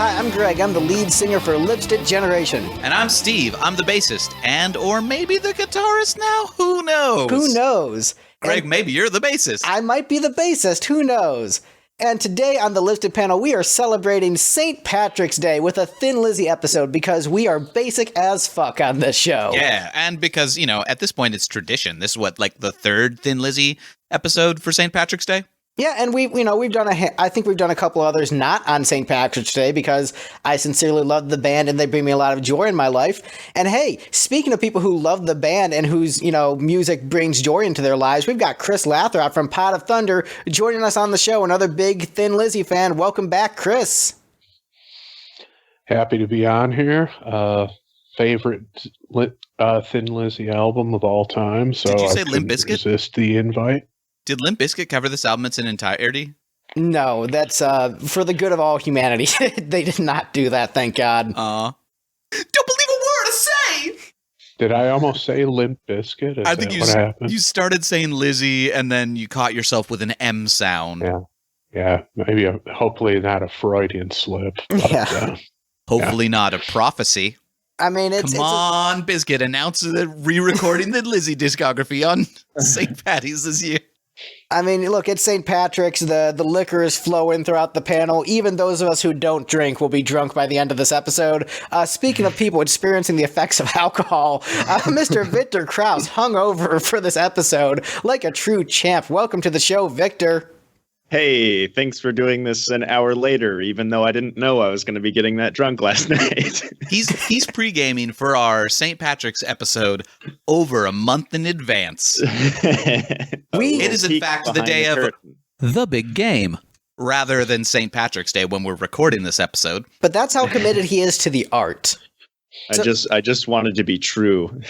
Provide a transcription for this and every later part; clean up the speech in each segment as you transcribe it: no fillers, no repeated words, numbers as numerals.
Hi, I'm Greg. I'm the lead singer for Lipstick Generation. And I'm Steve. I'm the bassist. And or maybe the guitarist now? Who knows? Who knows? Greg, And maybe you're the bassist. I might be the bassist. Who knows? And today on the Lifted panel, we are celebrating St. Patrick's Day with a Thin Lizzy episode because we are basic as fuck on this show. Yeah, and because, at this point it's tradition. This is what, like the third Thin Lizzy episode for St. Patrick's Day? Yeah, and we've done I think we've done a couple others not on St. Patrick's Day because I sincerely love the band and they bring me a lot of joy in my life. And hey, speaking of people who love the band and whose, music brings joy into their lives, we've got Chris Lahtrop from Pot of Thunder joining us on the show, another big Thin Lizzy fan. Welcome back, Chris. Happy to be on here. Favorite Thin Lizzy album of all time. So Did you say I Limp couldn't Bizkit? resist the invite. Did Limp Bizkit cover this album in its entirety? No, that's for the good of all humanity. They did not do that, thank God. Don't believe a word I say! Did I almost say Limp Bizkit? Is I think that what happened? you started saying Lizzy and then you caught yourself with an M sound. Yeah, maybe hopefully not a Freudian slip. But, Yeah. Hopefully not a prophecy. I mean, Come on, Bizkit, announce the re-recording the Lizzy discography on St. Patty's this year. I mean, look, it's St. Patrick's. The liquor is flowing throughout the panel. Even those of us who don't drink will be drunk by the end of this episode. Speaking of people experiencing the effects of alcohol, Mr. Victor Krause hung over for this episode like a true champ. Welcome to the show, Victor. Hey, thanks for doing this an hour later, even though I didn't know I was going to be getting that drunk last night. He's pre-gaming for our St. Patrick's episode over a month in advance. It is, in fact, the day of the big game, rather than St. Patrick's Day when we're recording this episode. But that's how committed he is to the art. I just wanted to be true.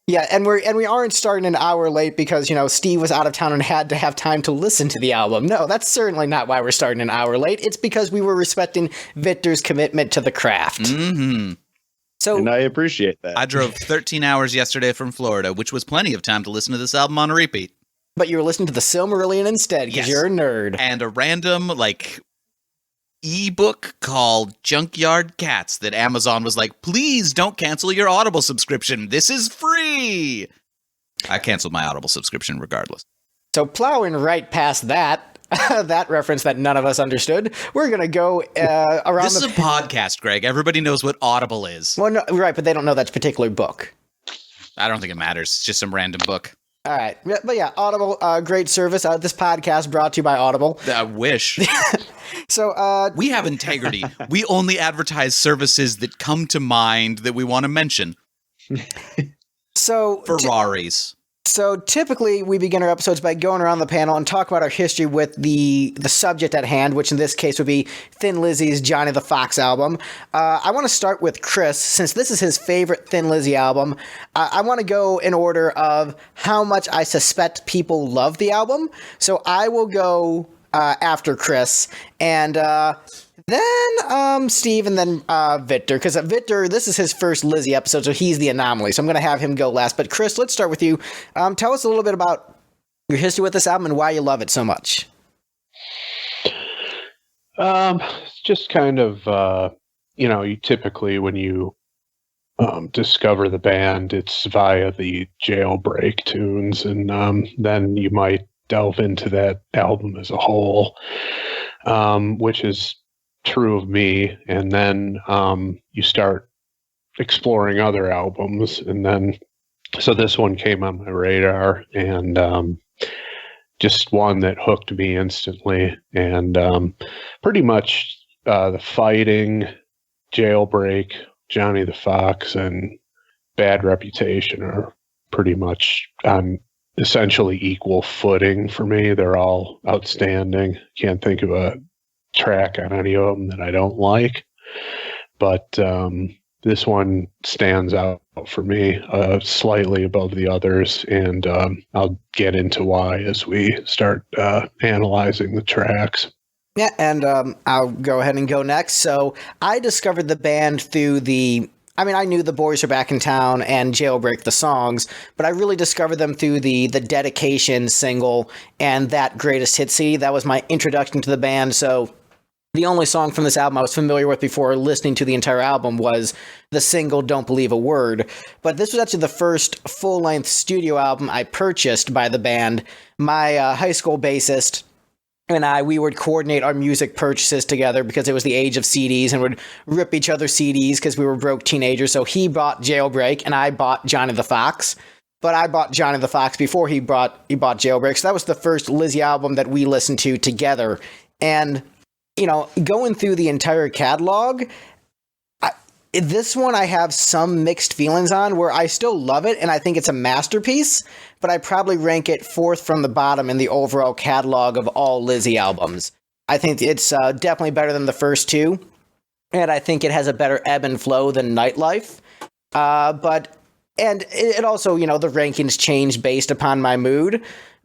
Yeah, and we aren't starting an hour late because, Steve was out of town and had to have time to listen to the album. No, that's certainly not why we're starting an hour late. It's because we were respecting Victor's commitment to the craft. Mm-hmm. So, and I appreciate that. I drove 13 hours yesterday from Florida, which was plenty of time to listen to this album on a repeat. But you were listening to the Silmarillion instead because you're a nerd. And a random, ebook called Junkyard Cats that Amazon was like, please don't cancel your Audible subscription. This is free. I canceled my Audible subscription regardless. So plowing right past that, that reference that none of us understood, we're going to go around This is a podcast, Greg. Everybody knows what Audible is. Well, no, right, but they don't know that particular book. I don't think it matters. It's just some random book. All right. But yeah, Audible, great service. This podcast brought to you by Audible. I wish. So we have integrity. We only advertise services that come to mind that we want to mention. So Ferraris. So typically we begin our episodes by going around the panel and talk about our history with the subject at hand, which in this case would be Thin Lizzy's Johnny the Fox album. I want to start with Chris, since this is his favorite Thin Lizzy album. I want to go in order of how much I suspect people love the album. So I will go after Chris, and then Steve, and then Victor, because Victor, this is his first Lizzy episode, so he's the anomaly. So I'm going to have him go last. But Chris, let's start with you. Tell us a little bit about your history with this album and why you love it so much. It's just kind of, you typically, when you discover the band, it's via the Jailbreak tunes, and then you might delve into that album as a whole, which is true of me. And then you start exploring other albums, and then so this one came on my radar, and just one that hooked me instantly. And pretty much the Fighting, Jailbreak, Johnny the Fox, and Bad Reputation are pretty much on essentially equal footing for me. They're all outstanding. Can't think of a track on any of them that I don't like, but this one stands out for me slightly above the others, and I'll get into why as we start analyzing the tracks. Yeah, and I'll go ahead and go next. So I discovered the band through I knew The Boys Are Back in Town and Jailbreak the songs, but I really discovered them through the Dedication single and that Greatest Hits CD. That was my introduction to the band. So The only song from this album I was familiar with before listening to the entire album was the single Don't Believe a Word. But this was actually the first full-length studio album I purchased by the band. My high school bassist and we would coordinate our music purchases together because it was the age of CDs and would rip each other's CDs because we were broke teenagers. So he bought Jailbreak and I bought Johnny the Fox. But I bought Johnny the Fox before he bought Jailbreak. So that was the first Lizzy album that we listened to together. And, you know, going through the entire catalog, this one I have some mixed feelings on, where I still love it and I think it's a masterpiece, but I probably rank it fourth from the bottom in the overall catalog of all Lizzy albums. I think it's definitely better than the first two, and I think it has a better ebb and flow than Nightlife. And it also, you know, the rankings change based upon my mood,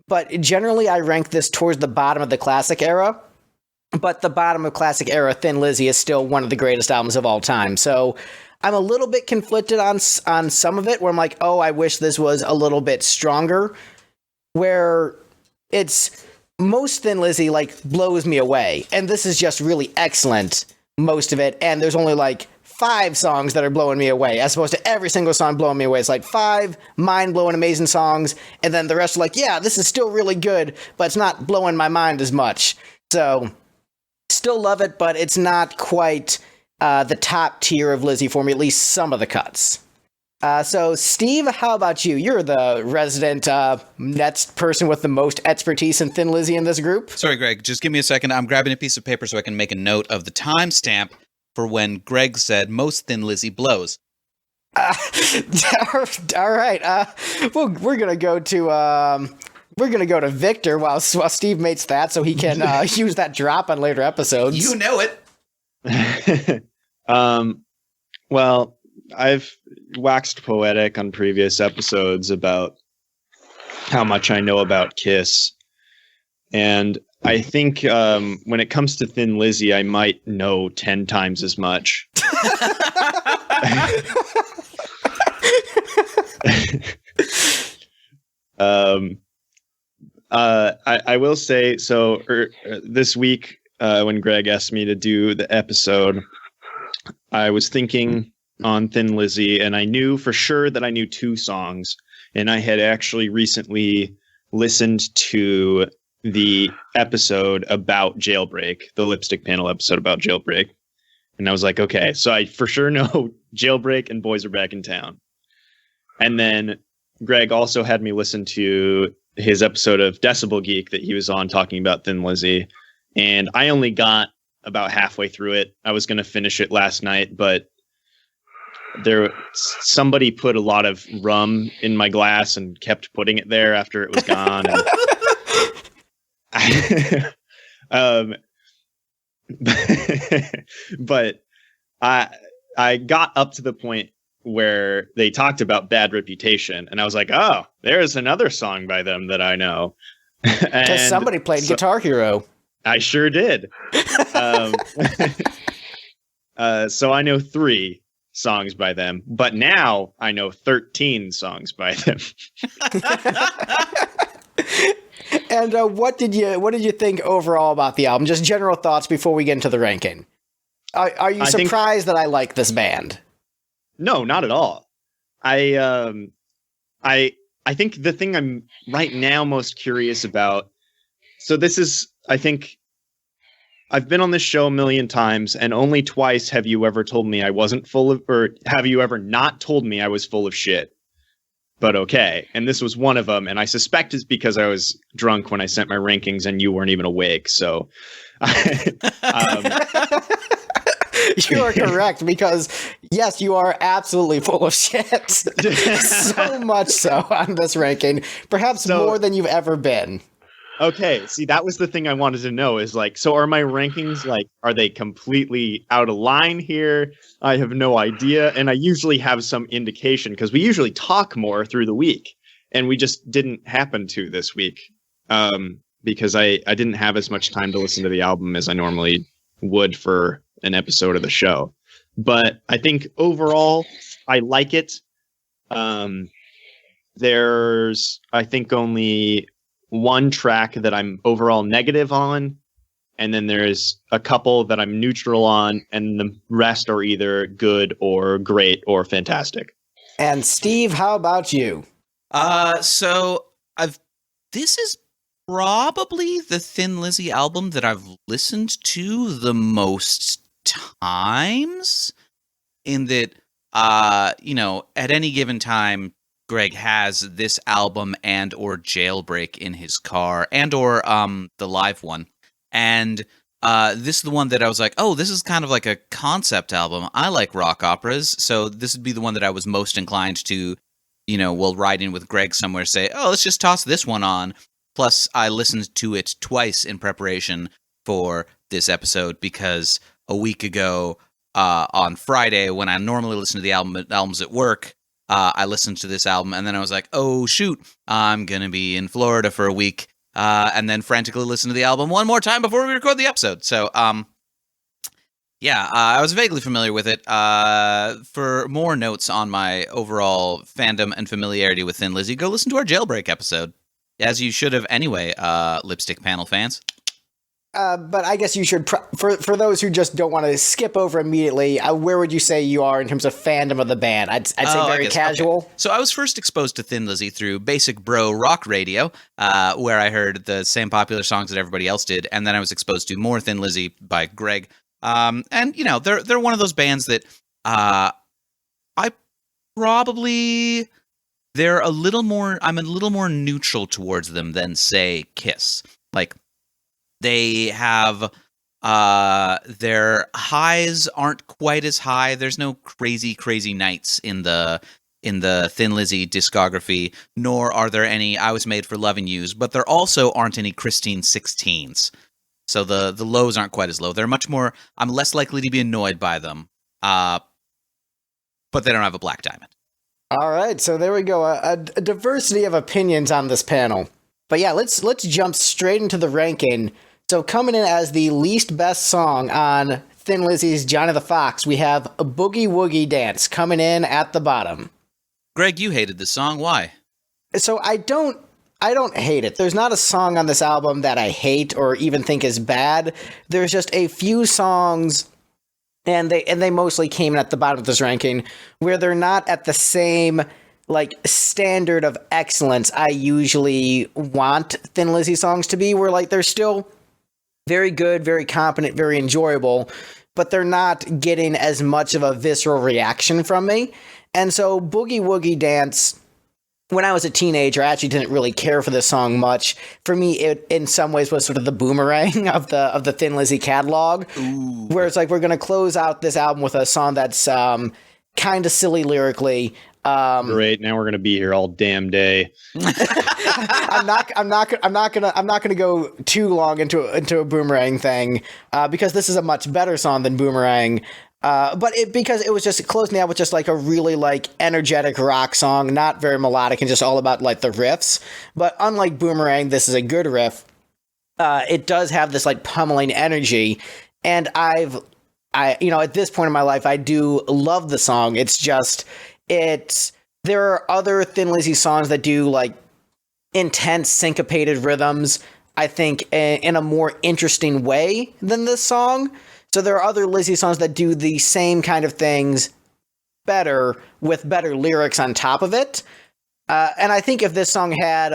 but generally I rank this towards the bottom of the classic era. But the bottom of classic era, Thin Lizzy, is still one of the greatest albums of all time. So I'm a little bit conflicted on some of it, where I'm like, oh, I wish this was a little bit stronger. Where it's most Thin Lizzy like blows me away, and this is just really excellent, most of it. And there's only like 5 songs that are blowing me away, as opposed to every single song blowing me away. It's like 5 mind-blowing, amazing songs, and then the rest are like, yeah, this is still really good, but it's not blowing my mind as much. So still love it, but it's not quite the top tier of Lizzy for me, at least some of the cuts. So, Steve, how about you? You're the resident next person with the most expertise in Thin Lizzy in this group. Sorry, Greg, just give me a second. I'm grabbing a piece of paper so I can make a note of the timestamp for when Greg said most Thin Lizzy blows. All right. Well, we're gonna go to Victor while Steve makes that, so he can use that drop on later episodes. You know it. Well, I've waxed poetic on previous episodes about how much I know about Kiss, and I think when it comes to Thin Lizzy, I might know 10 times as much. I will say, so this week, when Greg asked me to do the episode, I was thinking on Thin Lizzy, and I knew for sure that I knew 2 songs, and I had actually recently listened to the episode about Jailbreak, the Lipstick Panel episode about Jailbreak, and I was like, okay, so I for sure know Jailbreak and Boys Are Back in Town. And then Greg also had me listen to his episode of Decibel Geek that he was on talking about Thin Lizzy, and I only got about halfway through it. I was going to finish it last night, but somebody put a lot of rum in my glass and kept putting it there after it was gone. But I got up to the point where they talked about Bad Reputation, and I was like, oh, there's another song by them that I know. Because somebody played Guitar Hero. I sure did. So I know 3 songs by them, but now I know 13 songs by them. And what did you think overall about the album? Just general thoughts before we get into the ranking. Are you surprised that I like this band? No, not at all. I think the thing I'm right now most curious about. So this is, I think, I've been on this show a million times, and only twice have you ever told me I wasn't full of, or have you ever not told me I was full of shit. But okay, and this was one of them, and I suspect it's because I was drunk when I sent my rankings and you weren't even awake. So, you are correct, because yes, you are absolutely full of shit. So much so on this ranking, perhaps more than you've ever been. Okay, see, that was the thing I wanted to know is like, so are my rankings like, are they completely out of line here? I have no idea. And I usually have some indication because we usually talk more through the week, and we just didn't happen to this week because I didn't have as much time to listen to the album as I normally would for an episode of the show. But I think overall, I like it. There's, I think, only one track that I'm overall negative on, and then there's a couple that I'm neutral on, and the rest are either good or great or fantastic. And Steve, how about you? This is probably the Thin Lizzy album that I've listened to the most times, in that, at any given time, Greg has this album and or Jailbreak in his car and or the live one. And this is the one that I was like, oh, this is kind of like a concept album. I like rock operas, so this would be the one that I was most inclined to, while riding with Greg somewhere, say, oh, let's just toss this one on. Plus, I listened to it twice in preparation for this episode, because a week ago on Friday, when I normally listen to the albums at work, I listened to this album, and then I was like, oh, shoot, I'm going to be in Florida for a week, and then frantically listen to the album one more time before we record the episode. So, I was vaguely familiar with it. For more notes on my overall fandom and familiarity with Thin Lizzy, go listen to our Jailbreak episode, as you should have anyway, Lipstick Panel fans. But I guess you should, for those who just don't want to skip over immediately, where would you say you are in terms of fandom of the band? I'd say very casual. Okay. So I was first exposed to Thin Lizzy through Basic Bro Rock Radio, where I heard the same popular songs that everybody else did, and then I was exposed to more Thin Lizzy by Greg. And they're one of those bands that I'm a little more neutral towards them than, say, Kiss. Like, they have their highs aren't quite as high. There's no crazy nights in the Thin Lizzy discography, nor are there any I Was Made for Loving Yous, but there also aren't any Christine 16s. So the lows aren't quite as low. They're much more, I'm less likely to be annoyed by them, but they don't have a Black Diamond. All right, so there we go. A diversity of opinions on this panel. But yeah, let's jump straight into the ranking. So coming in as the least best song on Thin Lizzy's Johnny the Fox, we have a Boogie Woogie Dance coming in at the bottom. Greg, you hated this song. Why? So I don't hate it. There's not a song on this album that I hate or even think is bad. There's just a few songs, and they mostly came in at the bottom of this ranking, where they're not at the same standard of excellence I usually want Thin Lizzy songs to be, where they're still very good, very competent, very enjoyable, but they're not getting as much of a visceral reaction from me. And so Boogie Woogie Dance, when I was a teenager, I actually didn't really care for this song much. For me, it in some ways was sort of the boomerang of the Thin Lizzy catalog. Ooh. Where it's we're going to close out this album with a song that's kind of silly lyrically. Great. Now we're going to be here all damn day. I'm not gonna go too long into a Boomerang thing, because this is a much better song than Boomerang. Because it was just closing out with just a really energetic rock song, not very melodic and just all about the riffs. But unlike Boomerang, this is a good riff. It does have this pummeling energy, and at this point in my life, I do love the song. It's just there are other Thin Lizzy songs that do intense syncopated rhythms, I think, in a more interesting way than this song. So there are other Lizzy songs that do the same kind of things better, with better lyrics on top of it. And I think if this song had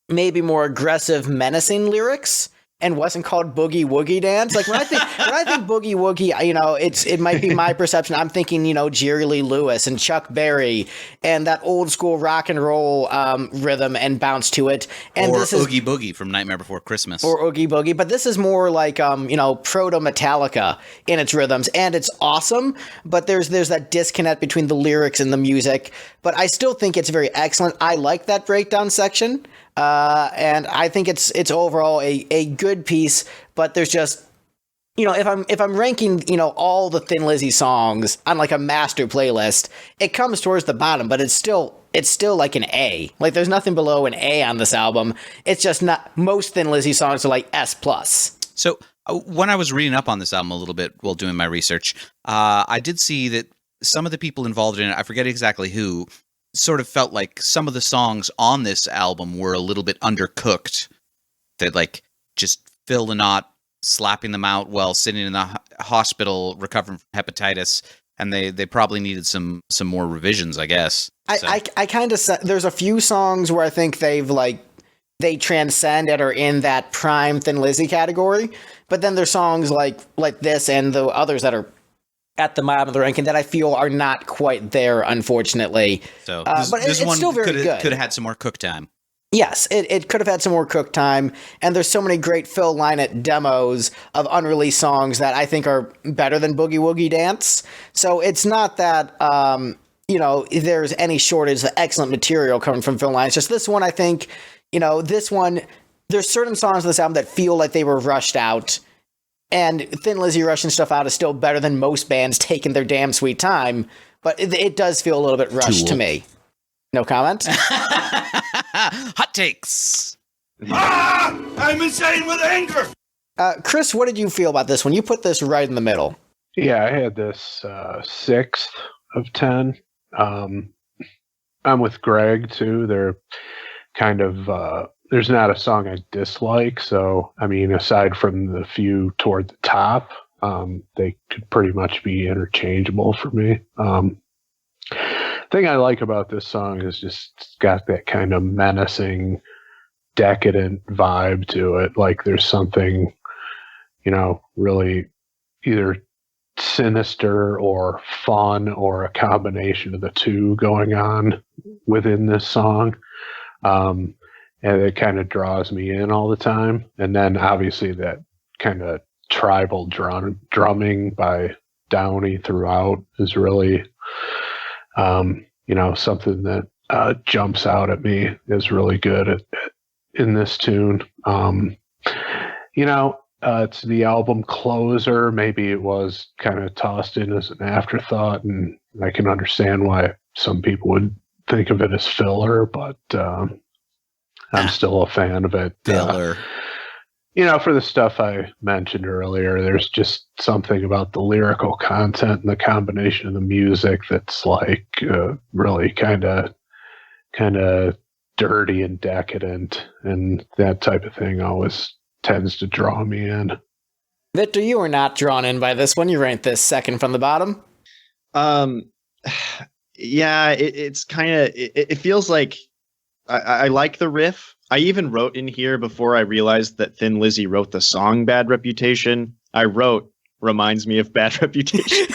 maybe more aggressive, menacing lyrics and wasn't called Boogie Woogie Dance, when I think Boogie Woogie, it might be my perception. I'm thinking, Jerry Lee Lewis and Chuck Berry and that old school rock and roll rhythm and bounce to it. And or this is Oogie Boogie from Nightmare Before Christmas. Or Oogie Boogie, but this is more proto Metallica in its rhythms, and it's awesome. But there's that disconnect between the lyrics and the music. But I still think it's very excellent. I like that breakdown section. And I think it's overall a good piece, but there's just, if I'm ranking, all the Thin Lizzy songs on a master playlist, it comes towards the bottom, but it's still an A. There's nothing below an A on this album. It's just not, most Thin Lizzy songs are S+. So when I was reading up on this album a little bit while doing my research, I did see that some of the people involved in it, I forget exactly who, sort of felt like some of the songs on this album were a little bit undercooked. That just fill the knot slapping them out while sitting in the hospital recovering from hepatitis, and they probably needed some more revisions, I guess. So. I kind of there's a few songs where I think they transcend and are in that prime Thin Lizzy category, but then there's songs like this and the others that are at the bottom of the ranking that I feel are not quite there, unfortunately. So, but it's still very good. Could have had some more cook time. Yes, it could have had some more cook time, and there's so many great Phil Lynott demos of unreleased songs that I think are better than Boogie Woogie Dance. So it's not that, there's any shortage of excellent material coming from Phil Lynott. It's just this one, I think, this one, there's certain songs on this album that feel like they were rushed out, and Thin Lizzy rushing stuff out is still better than most bands taking their damn sweet time, but it does feel a little bit rushed to me. No comment? Hot takes. I'm insane with anger. Chris, what did you feel about this one? You put this right in the middle. Yeah, I had this 6th of 10. I'm with Greg too. They're kind of there's not a song I dislike. So I mean, aside from the few toward the top, they could pretty much be interchangeable for me. Thing I like about this song is just it's got that kind of menacing, decadent vibe to it. Like there's something, really either sinister or fun or a combination of the two going on within this song. And it kind of draws me in all the time. And then obviously that kind of tribal drumming by Downey throughout is really, something that jumps out at me is really good in this tune. It's the album closer. Maybe it was kind of tossed in as an afterthought, and I can understand why some people would think of it as filler, but I'm still a fan of it. Filler. For the stuff I mentioned earlier, there's just something about the lyrical content and the combination of the music that's like really kind of dirty and decadent, and that type of thing always tends to draw me in. Victor, you were not drawn in by this one. You ranked this second from the bottom. Yeah, it's kind of it feels like I like the riff. I even wrote in here before I realized that Thin Lizzy wrote the song Bad Reputation. I wrote reminds me of Bad Reputation.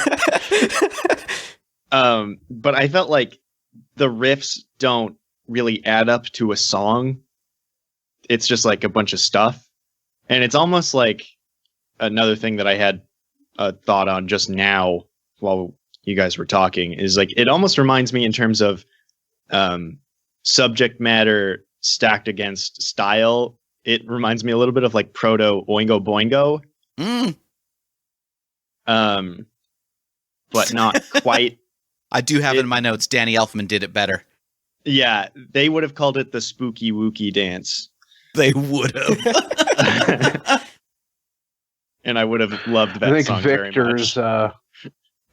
But I felt like the riffs don't really add up to a song. It's just like a bunch of stuff. And it's almost like another thing that I had a thought on just now while you guys were talking is like, it almost reminds me in terms of subject matter stacked against style. It reminds me a little bit of like proto Oingo Boingo. But not quite. I do have it in my notes. Danny Elfman did it better. Yeah, they would have called it the Spooky Wookie Dance. They would have. And I would have loved that song very much.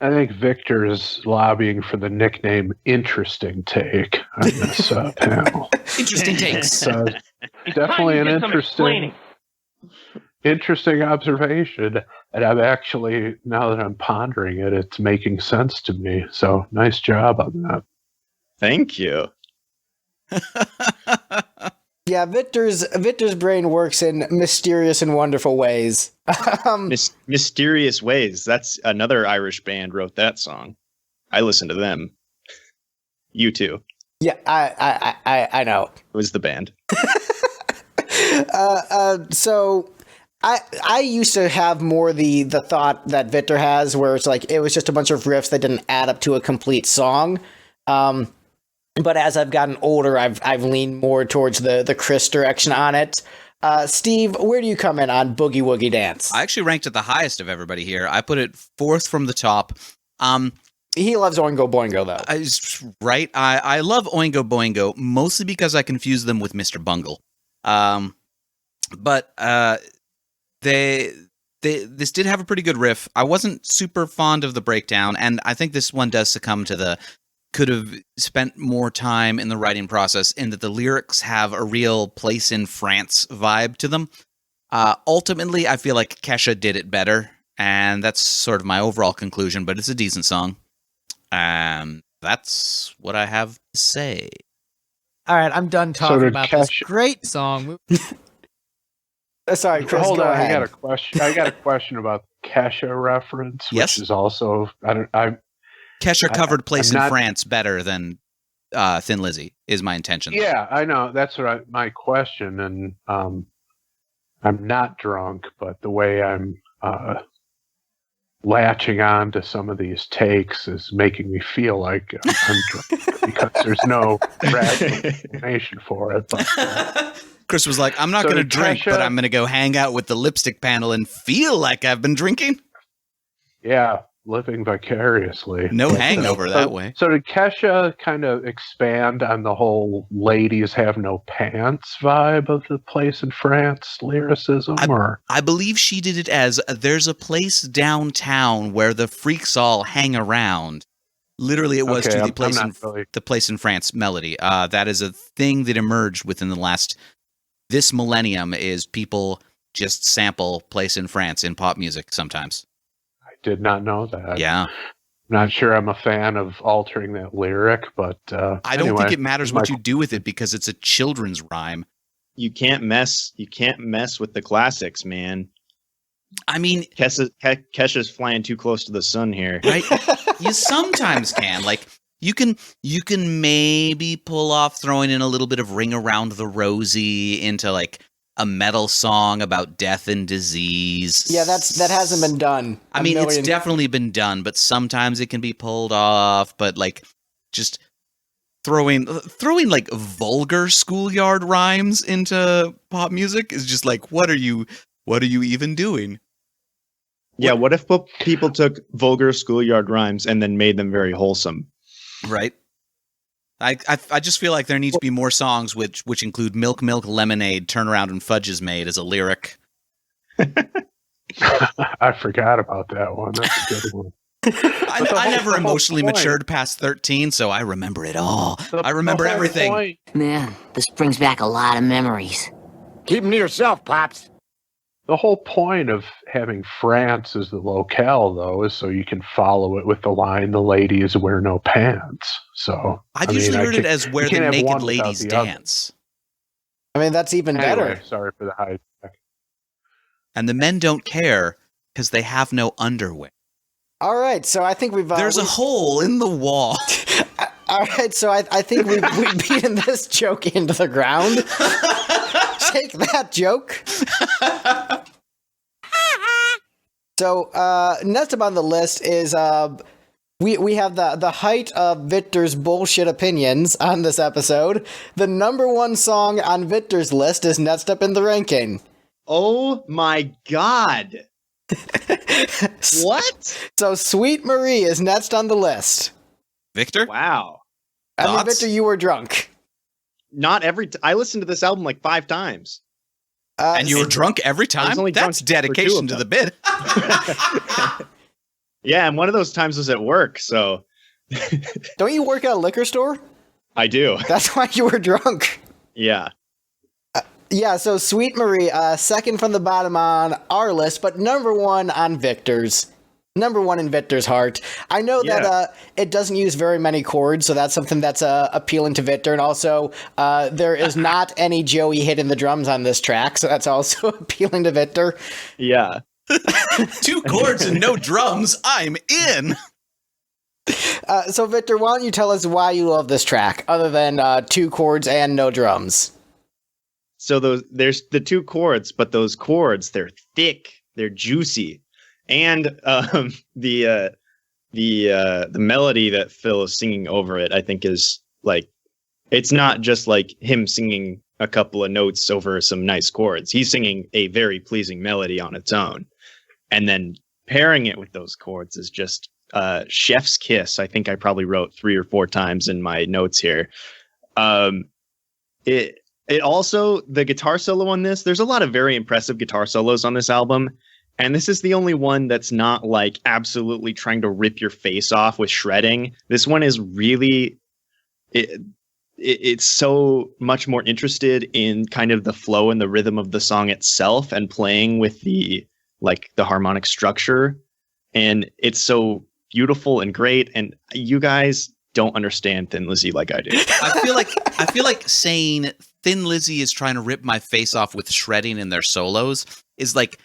I think Victor's lobbying for the nickname Interesting Take on this panel. Interesting takes. Definitely an interesting observation. And I'm actually, now that I'm pondering it, it's making sense to me. So nice job on that. Thank you. Yeah, Victor's brain works in mysterious and wonderful ways. Mysterious Ways. That's another Irish band wrote that song. I listened to them. You too. Yeah, I know. It was the band. So I used to have more the thought that Victor has, where it's like it was just a bunch of riffs that didn't add up to a complete song. But as I've gotten older, I've leaned more towards the Chris direction on it. Steve, where do you come in on Boogie Woogie Dance? I actually ranked it the highest of everybody here. I put it 4th from the top. He loves Oingo Boingo, though. Right. I love Oingo Boingo, mostly because I confuse them with Mr. Bungle. But this did have a pretty good riff. I wasn't super fond of the breakdown, and I think this one does succumb to the could have spent more time in the writing process, in that the lyrics have a real place in France vibe to them. Ultimately, I feel like Kesha did it better, and that's sort of my overall conclusion, but it's a decent song. That's what I have to say. All right, I'm done talking about this great song. Sorry, Chris, hold on. ahead. I got a question about Kesha reference, which is also Kesha covered "Place in France" better than Thin Lizzy. Is my intention? Yeah, I know. That's what my question, and I'm not drunk, but the way I'm latching on to some of these takes is making me feel like I'm drunk because there's no rational explanation for it. But, Chris was like, I'm not going to drink, but I'm going to go hang out with the lipstick panel and feel like I've been drinking. Yeah, living vicariously. No hangover that way. So did Kesha kind of expand on the whole ladies have no pants vibe of the Place in France lyricism? I believe she did it as there's a place downtown where the freaks all hang around. Literally, it was the Place in France melody. That is a thing that emerged within this millennium is people just sample Place in France in pop music sometimes. I did not know that. Yeah. Not sure I'm a fan of altering that lyric, but I don't think it matters what you do with it because it's a children's rhyme. You can't mess with the classics, man. I mean, Kesha's flying too close to the sun here. Right? You sometimes can. Like you can maybe pull off throwing in a little bit of Ring Around the Rosie into like a metal song about death and disease. Yeah, that hasn't been done. I mean, it's definitely been done, but sometimes it can be pulled off. But like, just throwing like vulgar schoolyard rhymes into pop music is just like, what are you even doing? Yeah, what if people took vulgar schoolyard rhymes and then made them very wholesome? Right. I just feel like there needs to be more songs which include milk, lemonade, turn around and fudge is made as a lyric. I forgot about that one. That's a good one. I never emotionally matured past 13, so I remember it all. I remember everything. Man, this brings back a lot of memories. Keep them to yourself, Pops. The whole point of having France as the locale, though, is so you can follow it with the line, the ladies wear no pants. So I've usually heard it as where the naked ladies dance. I mean, that's even better. Sorry for the high. And the men don't care because they have no underwear. All right, so I think There's a hole in the wall. All right, so I think we've beaten this joke into the ground. Take that joke. So next up on the list is we have the height of Victor's bullshit opinions on this episode. The number one song on Victor's list is next up in the ranking. Oh my god. What? So Sweet Marie is next on the list. Victor? Wow. I mean, Victor, you were drunk. Not every I listened to this album like 5 times. And you were drunk every time? That's dedication to the bit. Yeah, and one of those times was at work, so... Don't you work at a liquor store? I do. That's why you were drunk. Yeah. Yeah, so Sweet Marie, second from the bottom on our list, but number one on Victor's. Number one in Victor's heart. I know that it doesn't use very many chords, so that's something that's appealing to Victor. And also, there is not any Joey hitting the drums on this track, so that's also appealing to Victor. Yeah. 2 chords and no drums. I'm in. So, Victor, why don't you tell us why you love this track, other than 2 chords and no drums? So there's the 2 chords, but those chords, they're thick, they're juicy. And the melody that Phil is singing over it, I think, is like, it's not just like him singing a couple of notes over some nice chords. He's singing a very pleasing melody on its own, and then pairing it with those chords is just chef's kiss. I think I probably wrote 3 or 4 times in my notes here. It also, the guitar solo on this, there's a lot of very impressive guitar solos on this album. And this is the only one that's not like absolutely trying to rip your face off with shredding. This one is really, it's so much more interested in kind of the flow and the rhythm of the song itself and playing with the harmonic structure. And it's so beautiful and great. And you guys don't understand Thin Lizzy like I do. I feel like saying Thin Lizzy is trying to rip my face off with shredding in their solos is like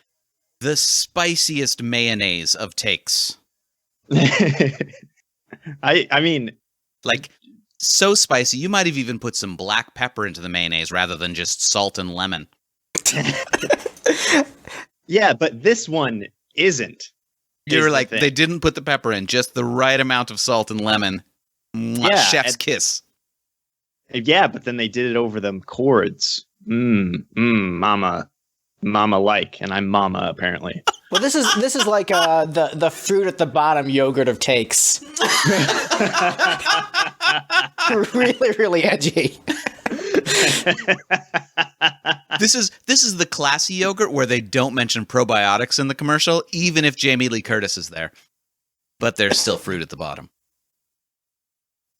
the spiciest mayonnaise of takes. I mean, like, so spicy, you might have even put some black pepper into the mayonnaise rather than just salt and lemon. Yeah, but this one isn't. You're like, they didn't put the pepper in, just the right amount of salt and lemon. Yeah, chef's kiss. Yeah, but then they did it over them chords. Mama like, and I'm mama apparently. Well, this is like the fruit at the bottom yogurt of takes. Really, really edgy. This is the classy yogurt where they don't mention probiotics in the commercial, even if Jamie Lee Curtis is there. But there's still fruit at the bottom.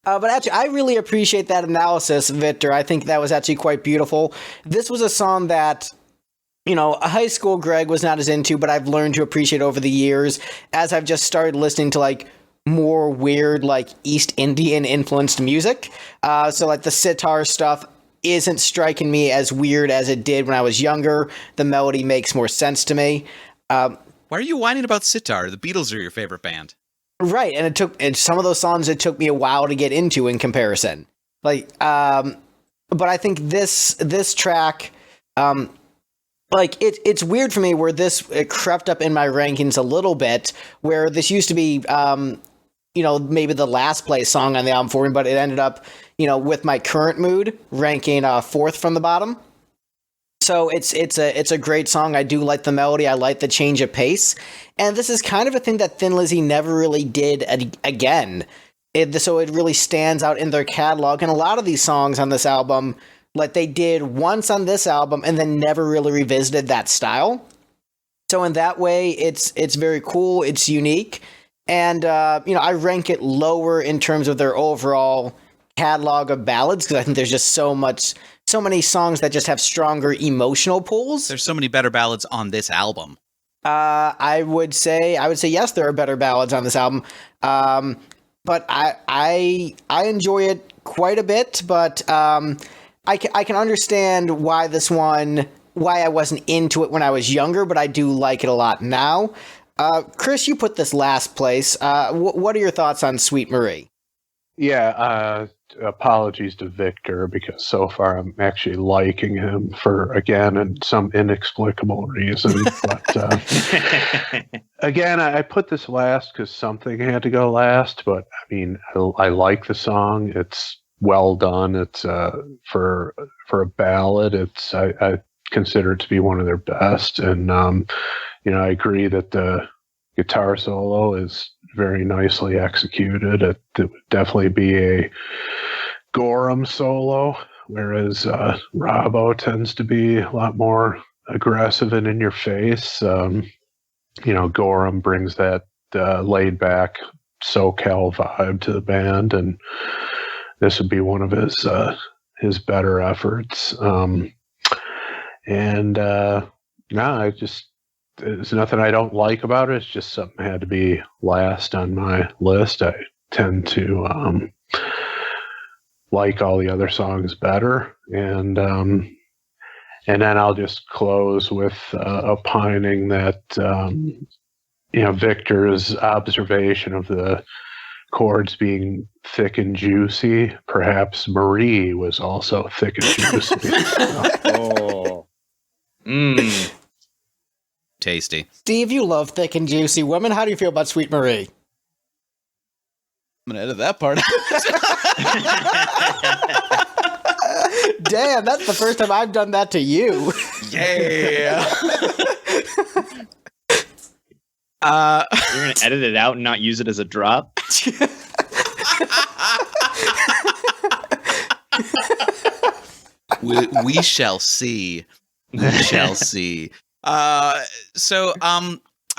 But actually, I really appreciate that analysis, Victor. I think that was actually quite beautiful. This was a song that, a high school Greg was not as into, but I've learned to appreciate over the years as I've just started listening to more weird East Indian influenced music. So the sitar stuff isn't striking me as weird as it did when I was younger. The melody makes more sense to me. Why are you whining about sitar? The Beatles are your favorite band. Right, and some of those songs it took me a while to get into in comparison. But I think this track, it's weird for me where it crept up in my rankings a little bit, where this used to be, maybe the last place song on the album for me, but it ended up, with my current mood, ranking fourth from the bottom. So it's a great song. I do like the melody. I like the change of pace. And this is kind of a thing that Thin Lizzy never really did again. So it really stands out in their catalog. And a lot of these songs on this album, they did once on this album and then never really revisited that style. So in that way, it's very cool. It's unique. And, I rank it lower in terms of their overall catalog of ballads because I think there's just so many songs that just have stronger emotional pulls. There's so many better ballads on this album. I would say yes, there are better ballads on this album. But I enjoy it quite a bit. But I can understand why I wasn't into it when I was younger, but I do like it a lot now. Chris, you put this last place. What are your thoughts on Sweet Marie? Yeah, apologies to Victor because so far I'm actually liking him for, again, some inexplicable reason. But again, I put this last because something had to go last. But I mean, I like the song. It's well done. It's for a ballad. I consider it to be one of their best. And I agree that the guitar solo is very nicely executed. It would definitely be a Gorham solo, whereas Robbo tends to be a lot more aggressive and in your face. Gorham brings that laid back SoCal vibe to the band, and this would be one of his better efforts. There's nothing I don't like about it. It's just something that had to be last on my list. I tend to like all the other songs better, and then I'll just close with opining that Victor's observation of the chords being thick and juicy. Perhaps Marie was also thick and juicy. Oh. Tasty. Steve, you love thick and juicy women. How do you feel about Sweet Marie? I'm gonna edit that part. Damn, that's the first time I've done that to you. Yeah. You're gonna edit it out and not use it as a drop? We shall see. We shall see. So I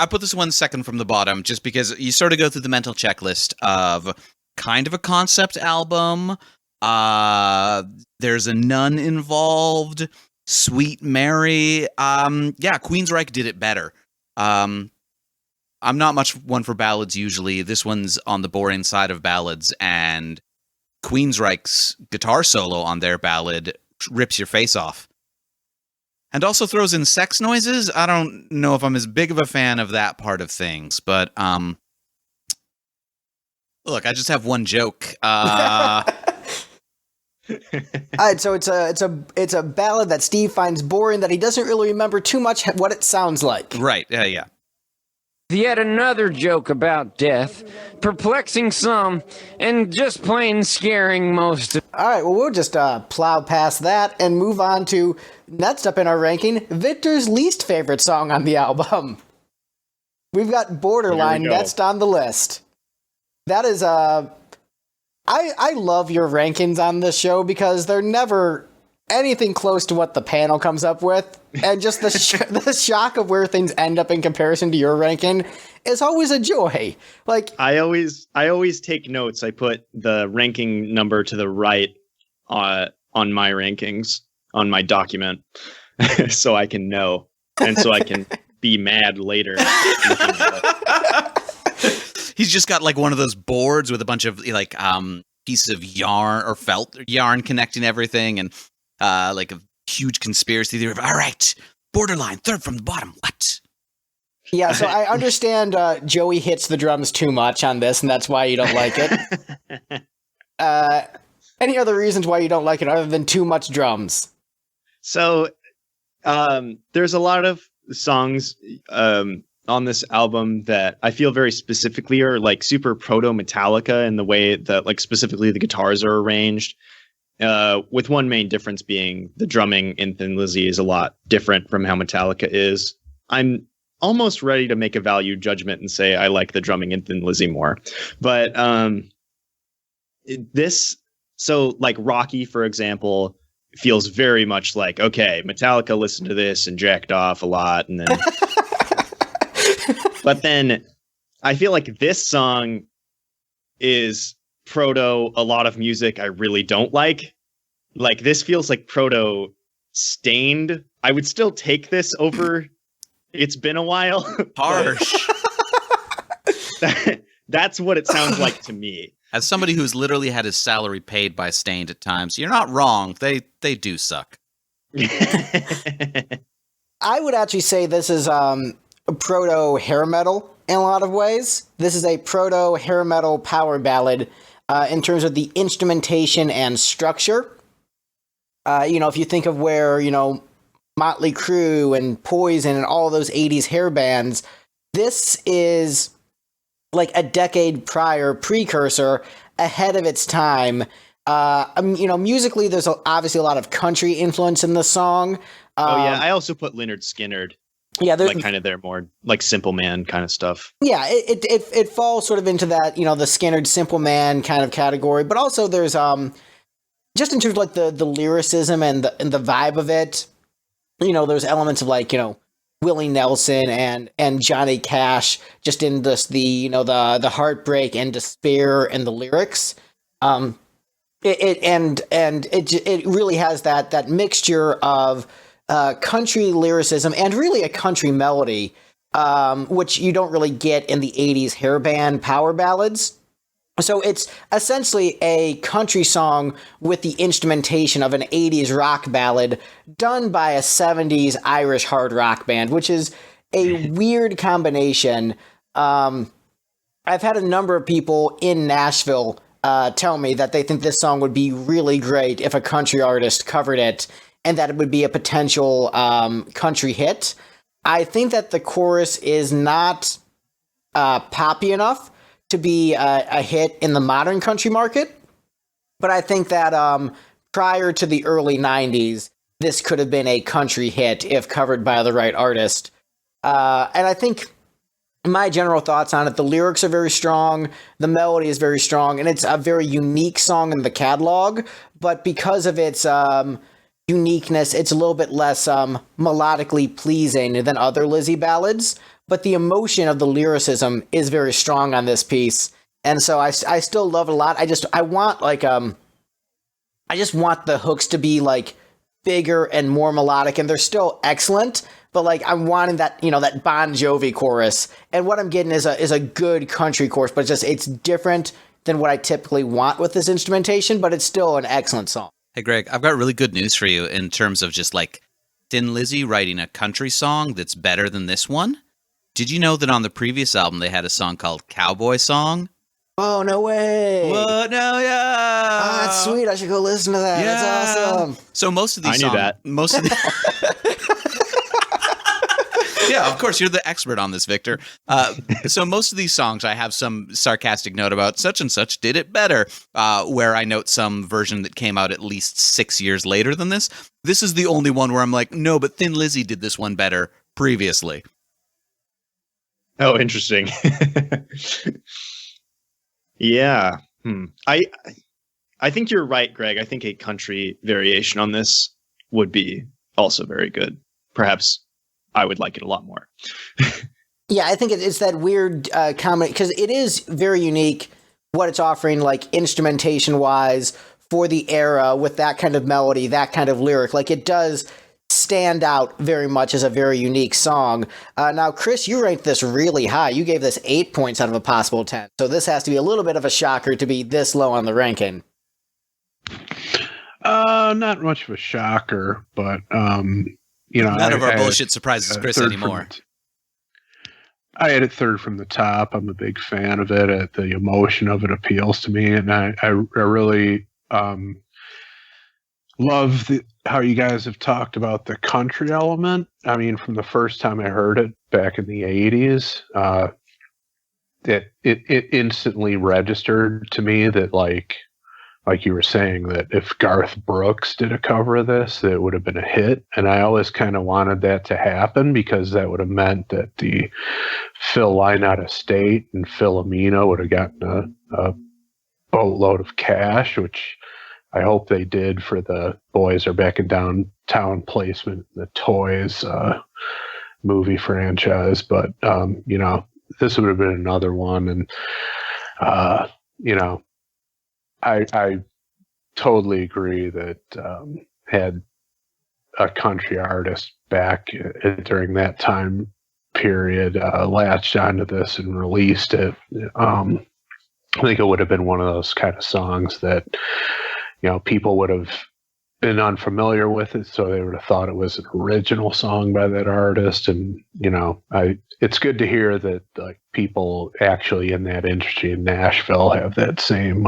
put this one second from the bottom just because you sort of go through the mental checklist of kind of a concept album, There's a nun involved. Sweet Mary. Queensryche did it better. I'm not much one for ballads usually. This one's on the boring side of ballads, and Queensryche's guitar solo on their ballad rips your face off. And also throws in sex noises. I don't know if I'm as big of a fan of that part of things, but look, I just have one joke. All right, so it's a ballad that Steve finds boring, that he doesn't really remember too much what it sounds like. Right, yeah. Yet another joke about death, perplexing some, and just plain scaring most. All right, well, we'll just plow past that and move on to, next up in our ranking, Victor's least favorite song on the album. We've got Borderline next on the list. That is, I love your rankings on this show because they're never anything close to what the panel comes up with, and just the shock of where things end up in comparison to your ranking is always a joy. Like I always take notes. I put the ranking number to the right on my rankings on my document, so I can know, and so I can be mad later. He's just got like one of those boards with a bunch of like pieces of yarn or felt yarn connecting everything, and like a huge conspiracy theory of, all right, Borderline, third from the bottom. What? Yeah, so I understand Joey hits the drums too much on this, and that's why you don't like it. Any other reasons why you don't like it other than too much drums? So there's a lot of songs on this album that I feel very specifically are like super proto-Metallica in the way that like specifically the guitars are arranged. With one main difference being the drumming in Thin Lizzy is a lot different from how Metallica is. I'm almost ready to make a value judgment and say I like the drumming in Thin Lizzy more. But so like Rocky, for example, feels very much like, okay, Metallica listened to this and jacked off a lot. And then, but then I feel like this song is proto a lot of music I really don't like. Like this feels like proto Stained. I would still take this over It's Been a While. Harsh. That's what it sounds like to me. As somebody who's literally had his salary paid by Stained at times, you're not wrong. They do suck. I would actually say this is a proto hair metal in a lot of ways. This is a proto hair metal power ballad in terms of the instrumentation and structure. If you think of where, Motley Crue and Poison and all those 80s hair bands, this is like a decade prior, precursor, ahead of its time. Musically, there's obviously a lot of country influence in the song. I also put Lynyrd Skynyrd. Yeah, like kind of their more like Simple Man kind of stuff. Yeah, it falls sort of into that, the Skynyrd Simple Man kind of category, but also there's just in terms of like the lyricism and the vibe of it, there's elements of like, Willie Nelson and Johnny Cash just in the heartbreak and despair and the lyrics. It really has that mixture of country lyricism and really a country melody, which you don't really get in the 80s hair band power ballads. So it's essentially a country song with the instrumentation of an 80s rock ballad done by a 70s Irish hard rock band, which is a weird combination. I've had a number of people in Nashville tell me that they think this song would be really great if a country artist covered it and that it would be a potential country hit. I think that the chorus is not poppy enough to be a hit in the modern country market. But I think that prior to the early 90s, this could have been a country hit if covered by the right artist. And I think my general thoughts on it, the lyrics are very strong, the melody is very strong, and it's a very unique song in the catalog. But because of its uniqueness, it's a little bit less melodically pleasing than other Lizzy ballads. But the emotion of the lyricism is very strong on this piece. And so I still love it a lot. I want like I just want the hooks to be like bigger and more melodic, and they're still excellent, but like I'm wanting that, that Bon Jovi chorus, and what I'm getting is a good country chorus, but it's different than what I typically want with this instrumentation, but it's still an excellent song. Hey Greg, I've got really good news for you in terms of just like Thin Lizzy writing a country song that's better than this one. Did you know that on the previous album they had a song called Cowboy Song? Oh, no way. What? No, yeah. Oh, that's sweet. I should go listen to that. Yeah. That's awesome. So most of these songs... I knew that. Most of Yeah, of course, you're the expert on this, Victor. So most of these songs, I have some sarcastic note about such and such did it better, where I note some version that came out at least 6 years later than this. This is the only one where I'm like, no, but Thin Lizzy did this one better previously. Oh, interesting. Yeah. I think you're right, Greg. I think a country variation on this would be also very good. Perhaps I would like it a lot more. Yeah, I think it's that weird comedy, because it is very unique what it's offering, like instrumentation-wise, for the era, with that kind of melody, that kind of lyric. Like, it does stand out very much as a very unique song. Now, Chris, you ranked this really high. You gave this 8 points out of a possible 10. So this has to be a little bit of a shocker to be this low on the ranking. Not much of a shocker, but none of our bullshit surprises Chris anymore. I had it third from the top. I'm a big fan of it. The emotion of it appeals to me, and I really love how you guys have talked about the country element. I mean, from the first time I heard it back in the 80s, it instantly registered to me that like you were saying, that if Garth Brooks did a cover of this, it would have been a hit. And I always kind of wanted that to happen, because that would have meant that the Phil Lynott estate and Philomena would have gotten a boatload of cash, which I hope they did for the Boys Are Back in Downtown placement, the Toys movie franchise. But, this would have been another one. And, I totally agree that had a country artist back during that time period latched onto this and released it, I think it would have been one of those kind of songs that, people would have been unfamiliar with it, so they would have thought it was an original song by that artist. And it's good to hear that like people actually in that industry in Nashville have that same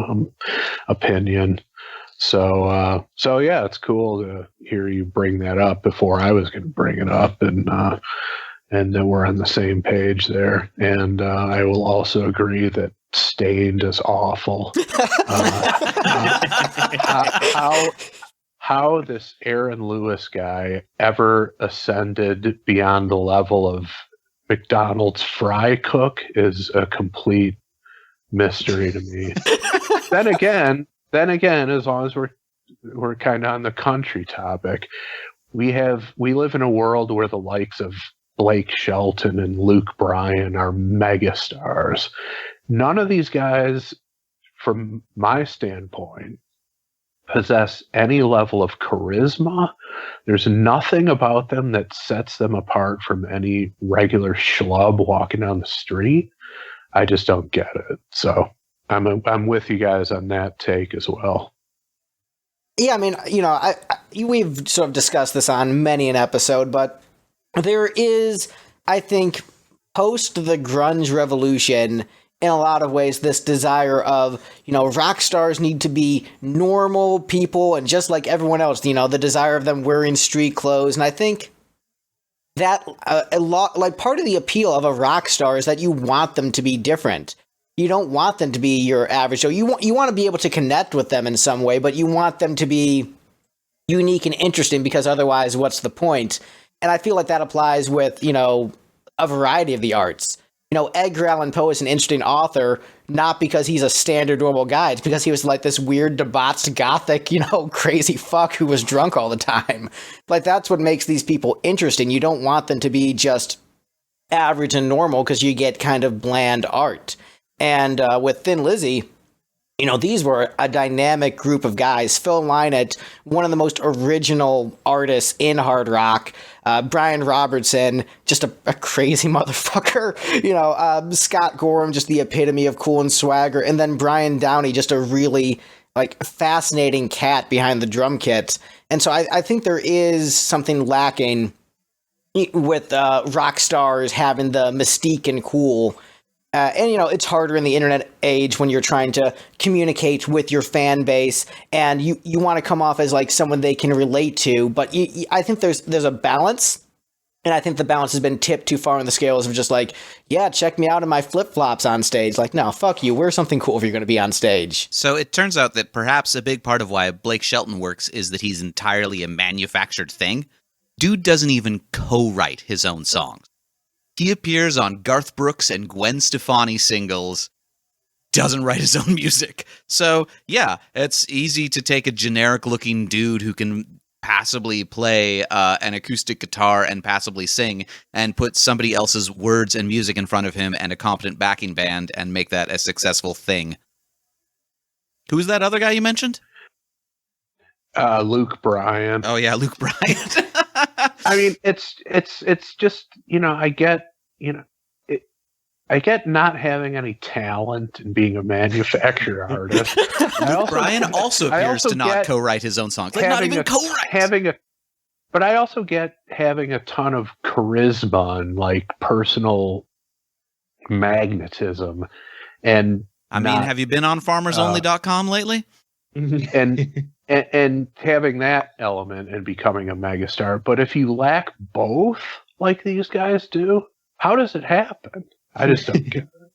opinion. So yeah, it's cool to hear you bring that up before I was going to bring it up, and then we're on the same page there. And I will also agree that Stained is awful. How this Aaron Lewis guy ever ascended beyond the level of McDonald's fry cook is a complete mystery to me. Then again, as long as we're kind of on the country topic, we live in a world where the likes of Blake Shelton and Luke Bryan are megastars. None of these guys, from my standpoint, possess any level of charisma. There's nothing about them that sets them apart from any regular schlub walking down the street. I just don't get it. So I'm with you guys on that take as well. Yeah, I mean, we've sort of discussed this on many an episode, but there is, I think, post the grunge revolution, in a lot of ways, this desire of, rock stars need to be normal people and just like everyone else, the desire of them wearing street clothes. And I think that a lot, like part of the appeal of a rock star is that you want them to be different. You don't want them to be your average Joe. You want to be able to connect with them in some way, but you want them to be unique and interesting, because otherwise, what's the point? And I feel like that applies with, a variety of the arts. Edgar Allan Poe is an interesting author, not because he's a standard normal guy. It's because he was like this weird, debauched, gothic, crazy fuck who was drunk all the time. Like, that's what makes these people interesting. You don't want them to be just average and normal, because you get kind of bland art. And with Thin Lizzy, these were a dynamic group of guys. Phil Lynott, one of the most original artists in hard rock. Brian Robertson, just a crazy motherfucker. Scott Gorham, just the epitome of cool and swagger. And then Brian Downey, just a really fascinating cat behind the drum kit. And so I think there is something lacking with rock stars having the mystique and cool. And it's harder in the internet age when you're trying to communicate with your fan base, and you want to come off as someone they can relate to. But I think there's a balance, and I think the balance has been tipped too far on the scales of just yeah, check me out in my flip flops on stage. No, fuck you. Wear something cool if you're going to be on stage. So it turns out that perhaps a big part of why Blake Shelton works is that he's entirely a manufactured thing. Dude doesn't even co-write his own songs. He appears on Garth Brooks and Gwen Stefani singles, doesn't write his own music. So, yeah, it's easy to take a generic-looking dude who can passably play an acoustic guitar and passably sing and put somebody else's words and music in front of him and a competent backing band and make that a successful thing. Who's that other guy you mentioned? Luke Bryan. Oh, yeah, Luke Bryan. I mean, it's just, I get not having any talent and being a manufactured artist. Brian also appears to not co-write his own songs. Not even co-write. But I also get having a ton of charisma and personal magnetism. And have you been on FarmersOnly.com lately? And having that element and becoming a megastar. But if you lack both like these guys do, how does it happen? I just don't get it.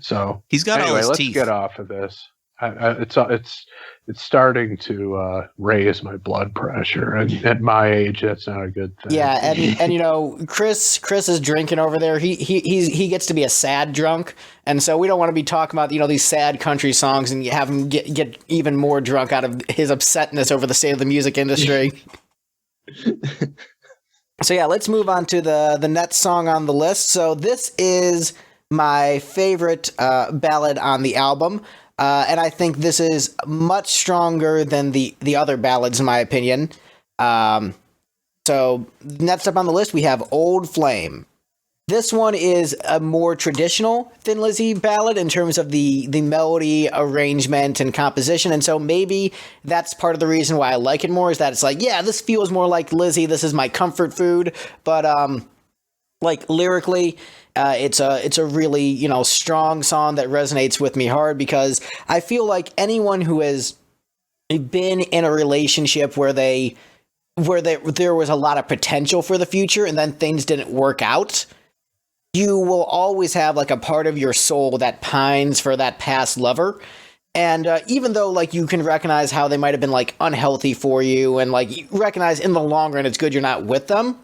So he's got all his let's teeth. Get off of this. It's starting to raise my blood pressure, and at my age, that's not a good thing. Yeah, and Chris is drinking over there. He gets to be a sad drunk, and so we don't want to be talking about these sad country songs and have him get even more drunk out of his upsetness over the state of the music industry. So yeah, let's move on to the next song on the list. So this is my favorite ballad on the album. And I think this is much stronger than the other ballads, in my opinion. So next up on the list, we have Old Flame. This one is a more traditional Thin Lizzy ballad in terms of the melody, arrangement, and composition. And so maybe that's part of the reason why I like it more, is that it's this feels more like Lizzy. This is my comfort food. But lyrically, it's a really strong song that resonates with me hard, because I feel like anyone who has been in a relationship where there was a lot of potential for the future and then things didn't work out, you will always have a part of your soul that pines for that past lover. And even though you can recognize how they might have been unhealthy for you, and you recognize in the long run it's good you're not with them,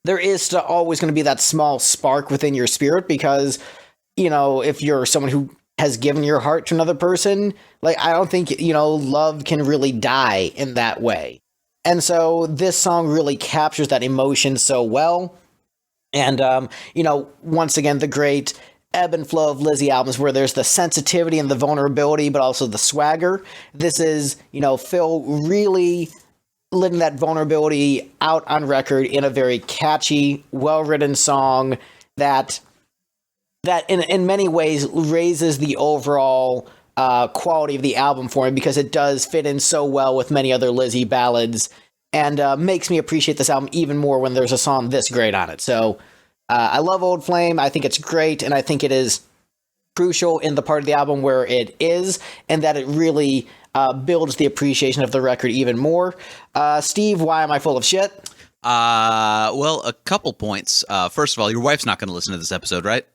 there is still always going to be that small spark within your spirit, because, if you're someone who has given your heart to another person, I don't think, love can really die in that way. And so this song really captures that emotion so well. And, once again, the great ebb and flow of Lizzy albums, where there's the sensitivity and the vulnerability, but also the swagger. This is, Phil really letting that vulnerability out on record in a very catchy, well-written song that in many ways raises the overall quality of the album for me, because it does fit in so well with many other Lizzy ballads, and makes me appreciate this album even more when there's a song this great on it. So I love Old Flame. I think it's great, and I think it is crucial in the part of the album where it is, and that it really builds the appreciation of the record even more. Steve, why am I full of shit? Well, a couple points. First of all, your wife's not going to listen to this episode, right?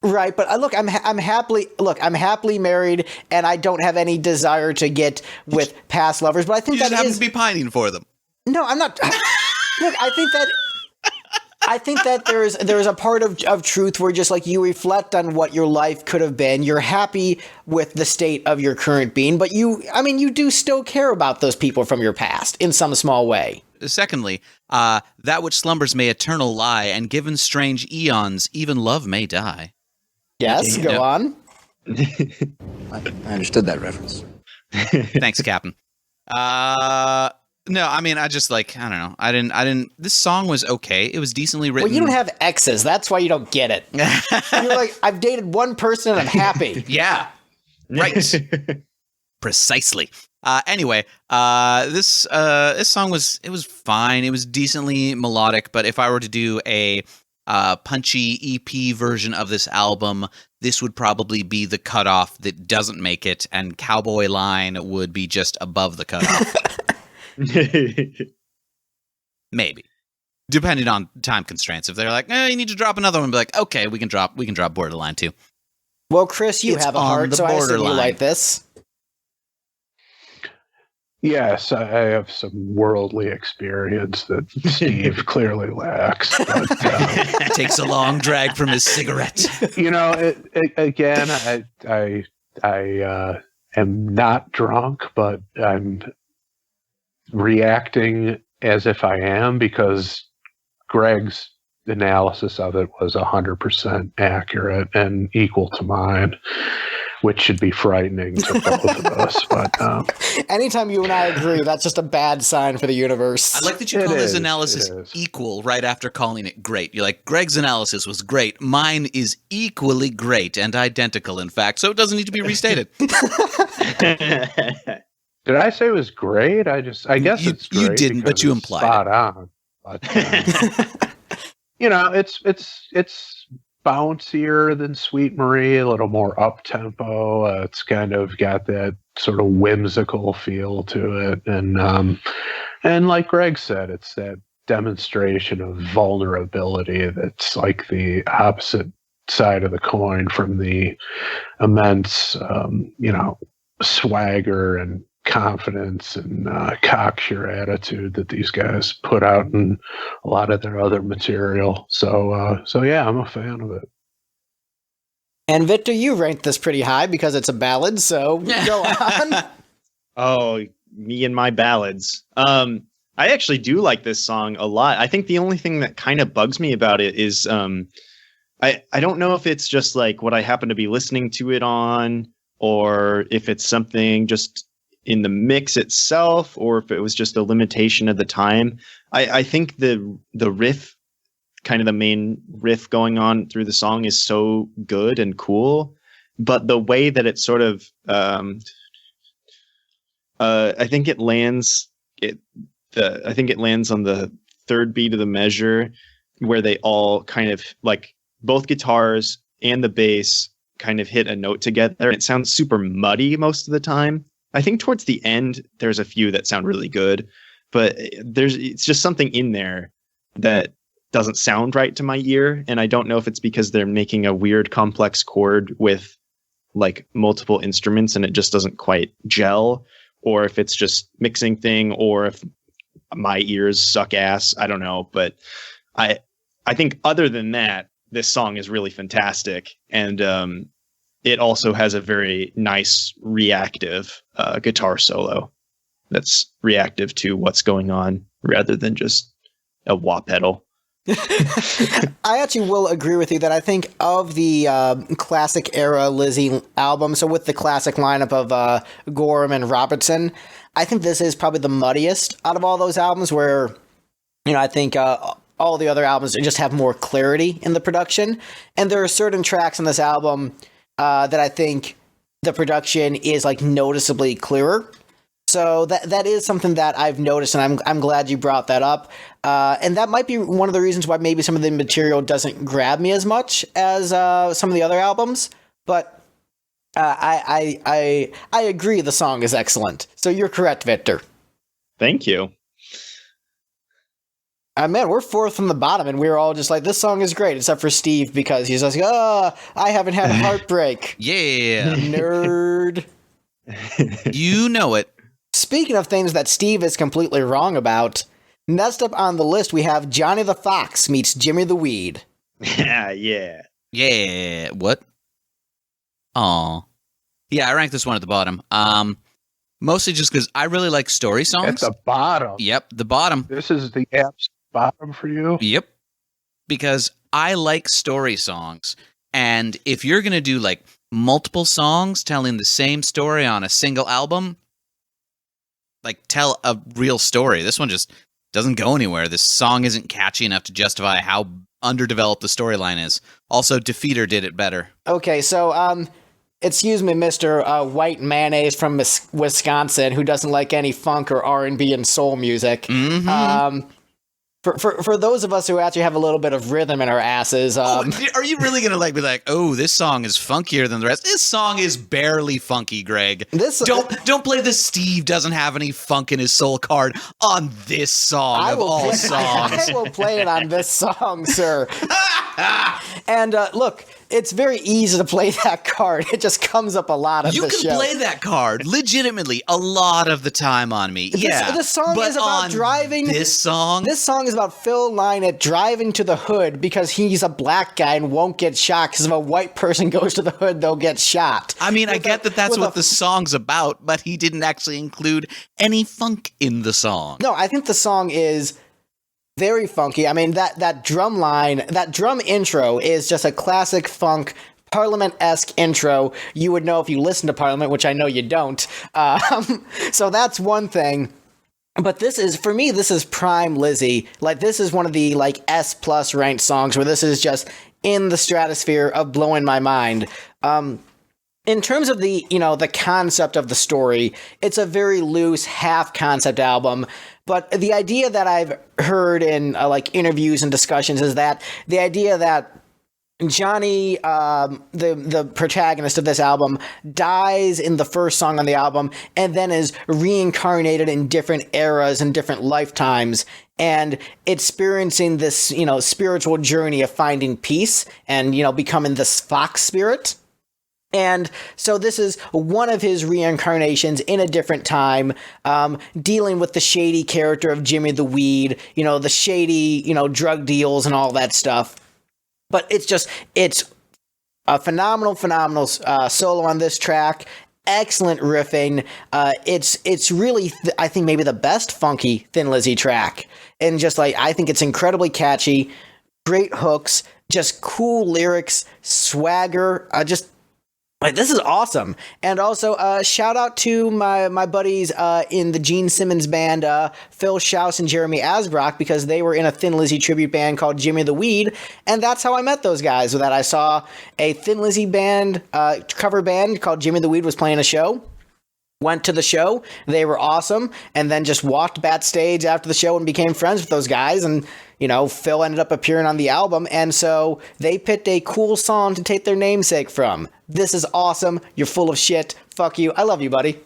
Right, but I'm happily married, and I don't have any desire to get with past lovers. But I think you just happen to be pining for them. No, I'm not. Look, I think that there is a part of truth where just you reflect on what your life could have been. You're happy with the state of your current being, but you do still care about those people from your past in some small way. Secondly, that which slumbers may eternal lie, and given strange eons, even love may die. Yes, go on. I understood that reference. Thanks, Captain. No, I mean, I just I don't know. I didn't. This song was okay. It was decently written. Well, you don't have exes. That's why you don't get it. You're like, I've dated one person and I'm happy. Yeah. Right. Precisely. Anyway, this song was fine. It was decently melodic, but if I were to do a punchy EP version of this album, this would probably be the cutoff that doesn't make it, and Cowboy Line would be just above the cutoff. Maybe, depending on time constraints. If they're like, you need to drop another one, be like, okay, we can drop Borderline too. Well, Chris, you have a heart, so I assume you like this. Yes, I have some worldly experience that Steve clearly lacks. But, it takes a long drag from his cigarette. Again, I am not drunk, but I'm reacting as if I am, because Greg's analysis of it was 100% accurate and equal to mine, which should be frightening to both of us. But anytime you and I agree, that's just a bad sign for the universe. I like that you call his analysis equal right after calling it great. You're like, Greg's analysis was great. Mine is equally great and identical, in fact, so it doesn't need to be restated. Did I say it was great? I guess it's great. You didn't, but you implied spot on. But, it's bouncier than Sweet Marie, a little more up tempo. It's kind of got that sort of whimsical feel to it, and like Greg said, it's that demonstration of vulnerability that's like the opposite side of the coin from the immense, swagger and confidence and cocksure attitude that these guys put out in a lot of their other material. So yeah, I'm a fan of it. And Victor, you ranked this pretty high because it's a ballad, so go on. Oh, me and my ballads. I actually do like this song a lot. I think the only thing that kind of bugs me about it is I don't know if it's just like what I happen to be listening to it on, or if it's something just in the mix itself, or if it was just a limitation of the time. I think the riff, kind of the main riff going on through the song, is so good and cool, but the way that it sort of I think it lands on the third beat of the measure, where they all kind of, like, both guitars and the bass kind of hit a note together. It sounds super muddy most of the time. I think towards the end, there's a few that sound really good, but it's just something in there that doesn't sound right to my ear. And I don't know if it's because they're making a weird complex chord with like multiple instruments and it just doesn't quite gel, or if it's just mixing thing, or if my ears suck ass. I don't know. But I think other than that, this song is really fantastic. And, it also has a very nice reactive guitar solo that's reactive to what's going on rather than just a wah pedal. I actually will agree with you that I think of the classic era Lizzy album, so with the classic lineup of Gorham and Robertson, I think this is probably the muddiest out of all those albums, where, I think all the other albums just have more clarity in the production. And there are certain tracks on this album that I think the production is like noticeably clearer. So that is something that I've noticed, and I'm glad you brought that up. And that might be one of the reasons why maybe some of the material doesn't grab me as much as some of the other albums. But I agree the song is excellent. So you're correct, Victor. Thank you. Man, we're fourth from the bottom, and we were all just like, this song is great, except for Steve, because he's just like, I haven't had a heartbreak. Yeah. Nerd. You know it. Speaking of things that Steve is completely wrong about, next up on the list, we have Johnny the Fox meets Jimmy the Weed. Yeah. Yeah. What? Aw. Yeah, I ranked this one at the bottom. Mostly just because I really like story songs. At the bottom? Yep, the bottom. This is the absolute bottom for you? Yep. Because I like story songs. And if you're going to do like multiple songs telling the same story on a single album, like, tell a real story. This one just doesn't go anywhere. This song isn't catchy enough to justify how underdeveloped the storyline is. Also, Defeater did it better. Okay, so, excuse me, Mr. White Mayonnaise from Wisconsin, who doesn't like any funk or R&B and soul music. Mm-hmm. For those of us who actually have a little bit of rhythm in our asses, are you really gonna be like, oh, this song is funkier than the rest? This song is barely funky, Greg. Don't play the Steve doesn't have any funk in his soul card on this song of all songs. I will play it on this song, sir. And look, it's very easy to play that card. It just comes up a lot of the show. You can play that card legitimately a lot of the time on me. This song is about driving. This song is about Phil Lynott driving to the hood because he's a black guy and won't get shot. Because if a white person goes to the hood, they'll get shot. I mean, I get that that's what the song's about, but he didn't actually include any funk in the song. No, I think the song is very funky. I mean, that drum line, that drum intro is just a classic funk, Parliament-esque intro. You would know if you listen to Parliament, which I know you don't. So that's one thing. But for me, this is prime Lizzy. Like, this is one of the, like, S+ ranked songs where this is just in the stratosphere of blowing my mind. In terms of the concept of the story, it's a very loose half-concept album. But the idea that I've heard in interviews and discussions is that the idea that Johnny, the protagonist of this album, dies in the first song on the album and then is reincarnated in different eras and different lifetimes and experiencing this, spiritual journey of finding peace and, becoming this fox spirit. And so this is one of his reincarnations in a different time, dealing with the shady character of Jimmy the Weed, the shady, drug deals and all that stuff. But it's a phenomenal solo on this track. Excellent riffing. It's really, I think, maybe the best funky Thin Lizzy track. And I think it's incredibly catchy, great hooks, just cool lyrics, swagger, this is awesome. And also, shout out to my buddies in the Gene Simmons band, Phil Schaus and Jeremy Asbrock, because they were in a Thin Lizzy tribute band called Jimmy the Weed, and that's how I met those guys. That I saw a Thin Lizzy band, cover band called Jimmy the Weed was playing a show. Went to the show, they were awesome, and then just walked backstage after the show and became friends with those guys, and, Phil ended up appearing on the album, and so they picked a cool song to take their namesake from. This is awesome, you're full of shit, fuck you, I love you, buddy.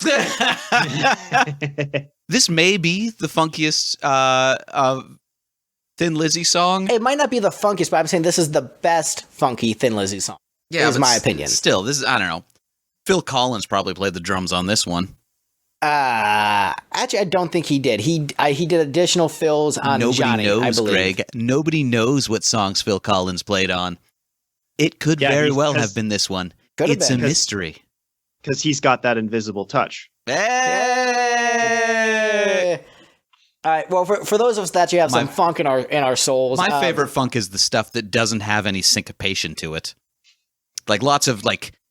This may be the funkiest Thin Lizzy song. It might not be the funkiest, but I'm saying this is the best funky Thin Lizzy song. Yeah, is my opinion. Still, this is, I don't know. Phil Collins probably played the drums on this one. Actually, I don't think he did. He did additional fills on Johnny, I believe. Greg. Nobody knows what songs Phil Collins played on. It could very well have been this one. It's a mystery. Because he's got that invisible touch. Hey! All right. Well, for those of us that have some funk in our souls, my favorite funk is the stuff that doesn't have any syncopation to it. Like lots of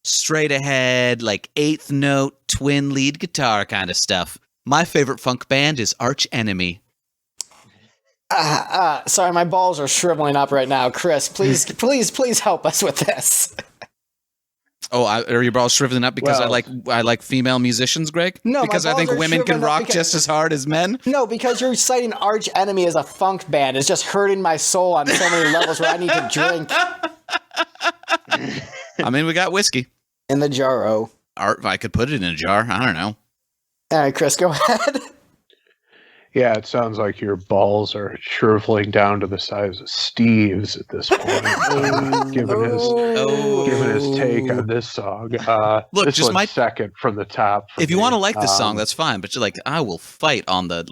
straight ahead, eighth note, twin lead guitar kind of stuff. My favorite funk band is Arch Enemy. Sorry, my balls are shriveling up right now. Chris, please help us with this. Oh, are your balls shriveling up because I like female musicians, Greg? No, because I think women can rock just as hard as men. No, because you're citing Arch Enemy as a funk band. It's just hurting my soul on so many levels where I need to drink. I mean, we got whiskey in the jar. I could put it in a jar. I don't know. All right, Chris, go ahead. Yeah, it sounds like your balls are shriveling down to the size of Steve's at this point. given his take on this song. Look, this just second from the top. If you want to like this song, that's fine. But you're I will fight on the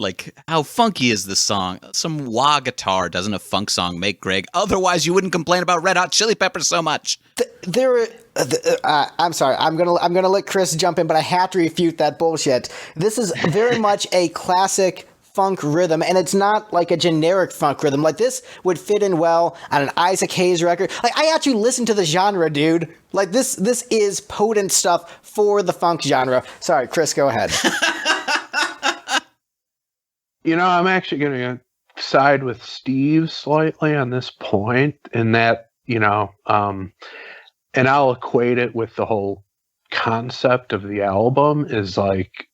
how funky is this song? Some wah guitar doesn't a funk song make, Greg? Otherwise, you wouldn't complain about Red Hot Chili Peppers so much. I'm sorry. I'm gonna let Chris jump in, but I have to refute that bullshit. This is very much a classic funk rhythm, and it's not like a generic funk rhythm. Like, this would fit in well on an Isaac Hayes record. Like, I actually listen to the genre, dude. Like, this is potent stuff for the funk genre. Sorry, Chris, go ahead. I'm actually going to side with Steve slightly on this point, in that, and I'll equate it with the whole concept of the album is like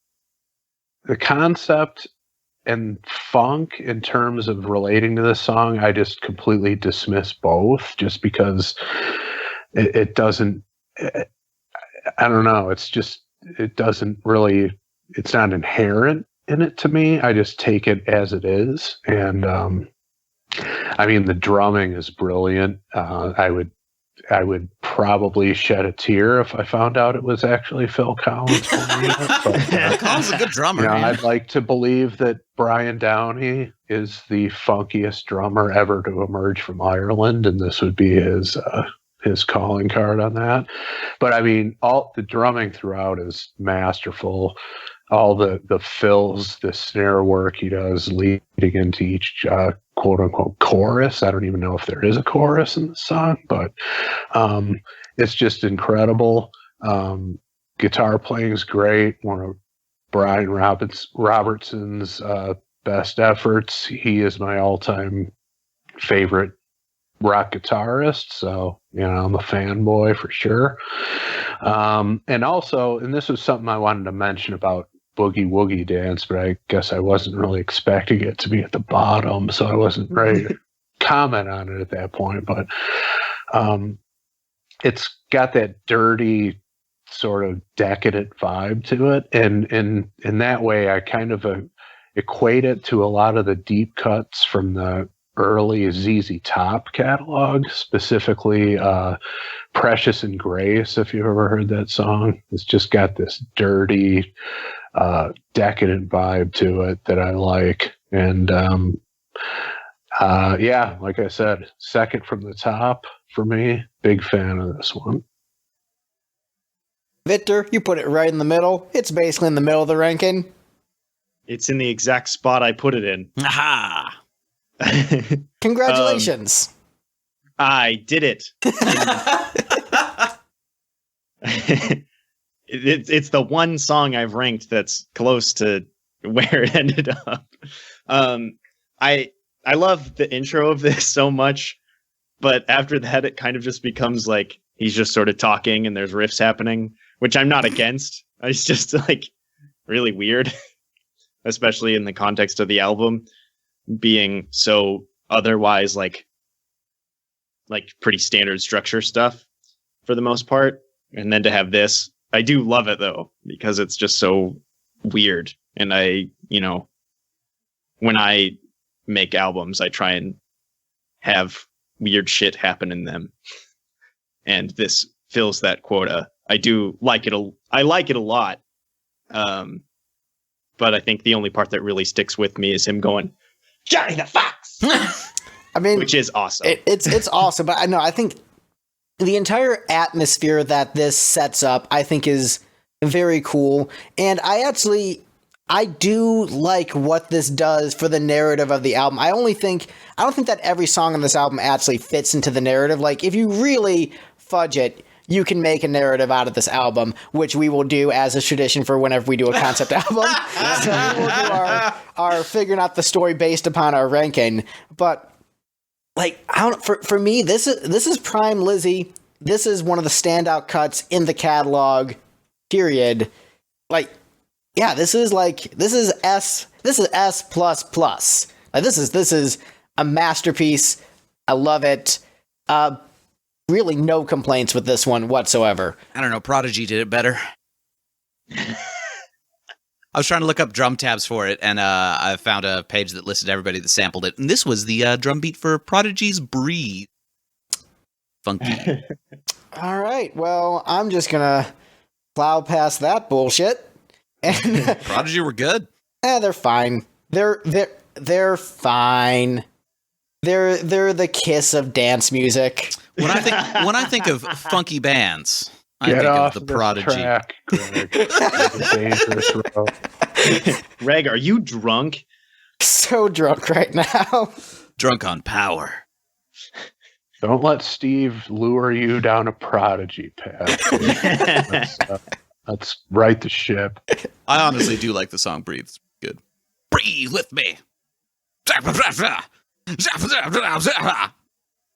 the concept and funk in terms of relating to the song. I just completely dismiss both just because it doesn't, I don't know. It's just, it doesn't really, it's not inherent in it to me. I just take it as it is. And, the drumming is brilliant. I would probably shed a tear if I found out it was actually Phil Collins. Collins is a good drummer. I'd like to believe that Brian Downey is the funkiest drummer ever to emerge from Ireland, and this would be his calling card on that. But all the drumming throughout is masterful. All the fills, the snare work he does leading into each quote unquote chorus. I don't even know if there is a chorus in the song, but it's just incredible. Guitar playing is great. One of Brian Robertson's best efforts. He is my all-time favorite rock guitarist, so I'm a fanboy for sure. And also, and this was something I wanted to mention about Boogie Woogie Dance, but I guess I wasn't really expecting it to be at the bottom, so I wasn't ready to comment on it at that point. But it's got that dirty, sort of decadent vibe to it, and in that way, I kind of equate it to a lot of the deep cuts from the early ZZ Top catalog, specifically Precious and Grace, if you've ever heard that song. It's just got this dirty, decadent vibe to it that I like. And like I said, second from the top for me. Big fan of this one. Victor, you put it right in the middle. It's basically in the middle of the ranking. It's in the exact spot I put it in. Aha! Congratulations. I did it. It's the one song I've ranked that's close to where it ended up. I love the intro of this so much, but after that it kind of just becomes like he's just sort of talking and there's riffs happening, which I'm not against. It's just like really weird, especially in the context of the album being so otherwise like pretty standard structure stuff for the most part. And then to have this, I do love it though, because it's just so weird. And when I make albums, I try and have weird shit happen in them. And this fills that quota. I do like it. I like it a lot. But I think the only part that really sticks with me is him going, Johnny the Fox! Which is awesome. It's awesome. But I think the entire atmosphere that this sets up, I think, is very cool. And I do like what this does for the narrative of the album. I don't think that every song on this album actually fits into the narrative. Like, if you really fudge it, you can make a narrative out of this album, which we will do as a tradition for whenever we do a concept album. So we'll do our figuring out the story based upon our ranking. But like, for me, this is prime Lizzy. This is one of the standout cuts in the catalog. Period. Like, yeah, this is S plus plus. Like, this is a masterpiece. I love it. Really no complaints with this one whatsoever. I don't know, Prodigy did it better. I was trying to look up drum tabs for it, and I found a page that listed everybody that sampled it. And this was the drum beat for Prodigy's Breathe. Funky. All right, well, I'm just going to plow past that bullshit. And Prodigy were good. They're fine. They're fine. They're the Kiss of dance music. When I think of funky bands, I think of the Prodigy. Track, Greg. Dangerous road. Greg, are you drunk? so drunk right now. Drunk on power. Don't let Steve lure you down a Prodigy path. Let's right the ship. I honestly do like the song Breathe. It's good. Breathe with me.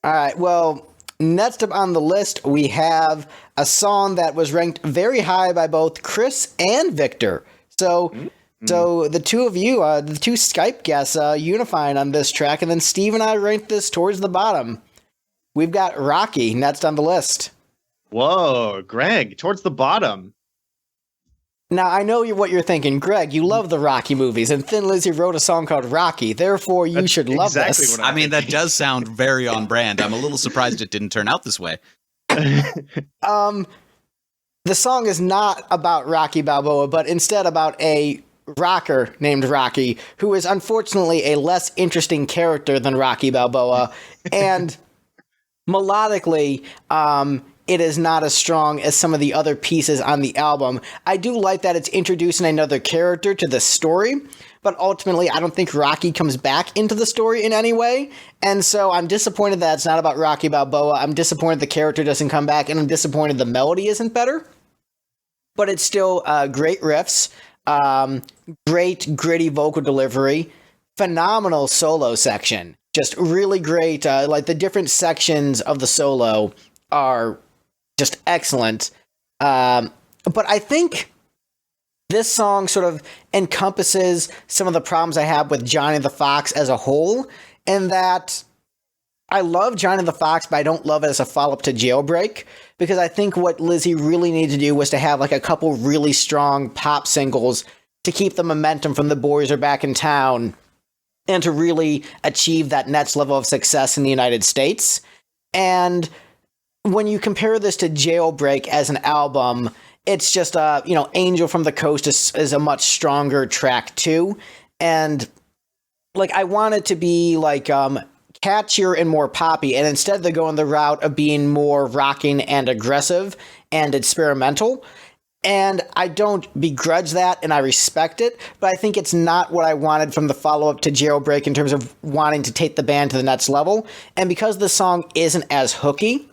All right, well, next up on the list, we have a song that was ranked very high by both Chris and Victor. So the two of you, the two Skype guests, unifying on this track, and then Steve and I ranked this towards the bottom. We've got Rocky next on the list. Whoa, Greg, towards the bottom. Now, I know what you're thinking. Greg, you love the Rocky movies, and Thin Lizzy wrote a song called Rocky. Therefore, you should love exactly this. What I mean, that does sound very on brand. I'm a little surprised it didn't turn out this way. The song is not about Rocky Balboa, but instead about a rocker named Rocky, who is unfortunately a less interesting character than Rocky Balboa. And melodically, it is not as strong as some of the other pieces on the album. I do like that it's introducing another character to the story, but ultimately I don't think Rocky comes back into the story in any way. And so I'm disappointed that it's not about Rocky Balboa. I'm disappointed the character doesn't come back, and I'm disappointed the melody isn't better. But it's still great riffs, great gritty vocal delivery, phenomenal solo section. Just really great. Like the different sections of the solo are just excellent. But I think this song sort of encompasses some of the problems I have with Johnny the Fox as a whole, in that I love Johnny the Fox, but I don't love it as a follow-up to Jailbreak, because I think what Lizzy really needed to do was to have like a couple really strong pop singles to keep the momentum from The Boys Are Back in Town and to really achieve that next level of success in the United States. And when you compare this to Jailbreak as an album, it's just, Angel from the Coast is a much stronger track too. And like, I want it to be like, catchier and more poppy. And instead they're going the route of being more rocking and aggressive and experimental. And I don't begrudge that, and I respect it, but I think it's not what I wanted from the follow-up to Jailbreak in terms of wanting to take the band to the next level. And because the song isn't as hooky,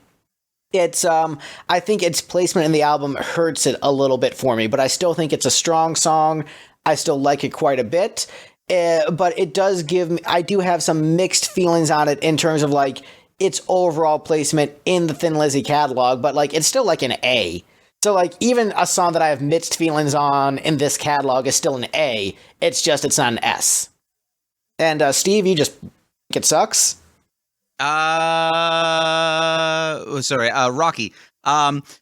it's I think its placement in the album hurts it a little bit for me, but I still think it's a strong song. I still like it quite a bit, but it does give me, I do have some mixed feelings on it in terms of like its overall placement in the Thin Lizzy catalog, but like it's still like an A. So, like, even a song that I have mixed feelings on in this catalog is still an A. It's just, it's not an S. And, Steve, you just think it sucks? Rocky.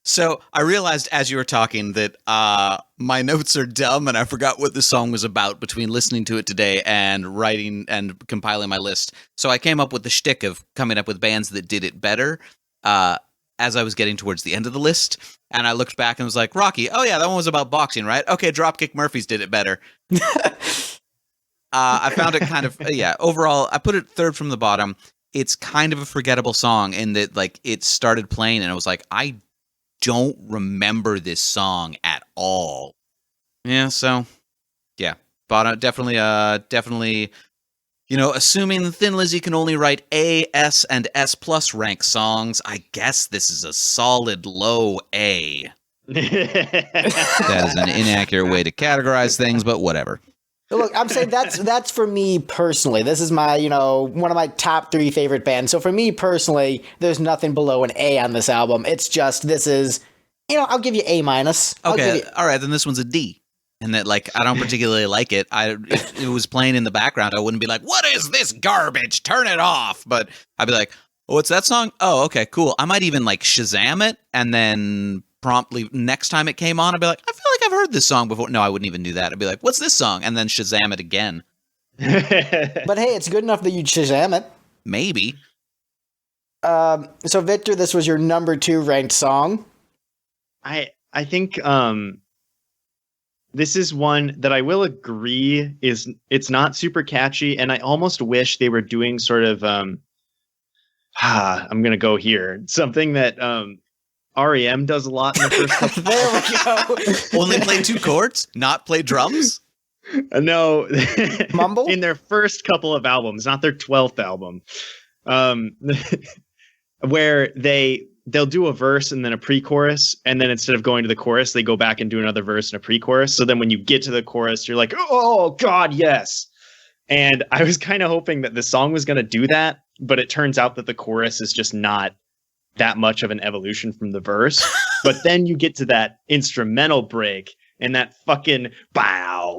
So I realized as you were talking that my notes are dumb and I forgot what the song was about between listening to it today and writing and compiling my list. So I came up with the shtick of coming up with bands that did it better as I was getting towards the end of the list. And I looked back and was like, Rocky, oh yeah, that one was about boxing, right? Okay, Dropkick Murphys did it better. I found it kind of, overall, I put it third from the bottom. It's kind of a forgettable song in that, like, it started playing and I was like, I don't remember this song at all. Yeah, so, yeah. Bottom, definitely, assuming Thin Lizzy can only write A, S, and S plus rank songs, I guess this is a solid low A. That is an inaccurate way to categorize things, but whatever. Look, I'm saying that's for me personally. This is my, one of my top 3 favorite bands. So for me personally, there's nothing below an A on this album. It's just, this is, I'll give you A minus. Okay, all right, then this one's a D. And that, like, I don't particularly like it. If it was playing in the background, I wouldn't be like, what is this garbage? Turn it off. But I'd be like, oh, what's that song? Oh, okay, cool. I might even, like, Shazam it, and then promptly next time it came on, I'd be like, I feel like I've heard this song before. No, I wouldn't even do that. I'd be like, what's this song? And then Shazam it again. But hey, it's good enough that you Shazam it. Maybe. So, Victor, this was your number 2 ranked song. I think this is one that I will agree it's not super catchy, and I almost wish they were doing sort of I'm gonna go here, something that REM does a lot in the first couple. There we go. Only play 2 chords, not play drums. No. Mumble? In their first couple of albums, not their 12th album. Where they'll do a verse and then a pre-chorus, and then instead of going to the chorus, they go back and do another verse and a pre-chorus. So then when you get to the chorus, you're like, oh God, yes. And I was kind of hoping that the song was going to do that, but it turns out that the chorus is just not that much of an evolution from the verse. But then you get to that instrumental break, and that fucking bow,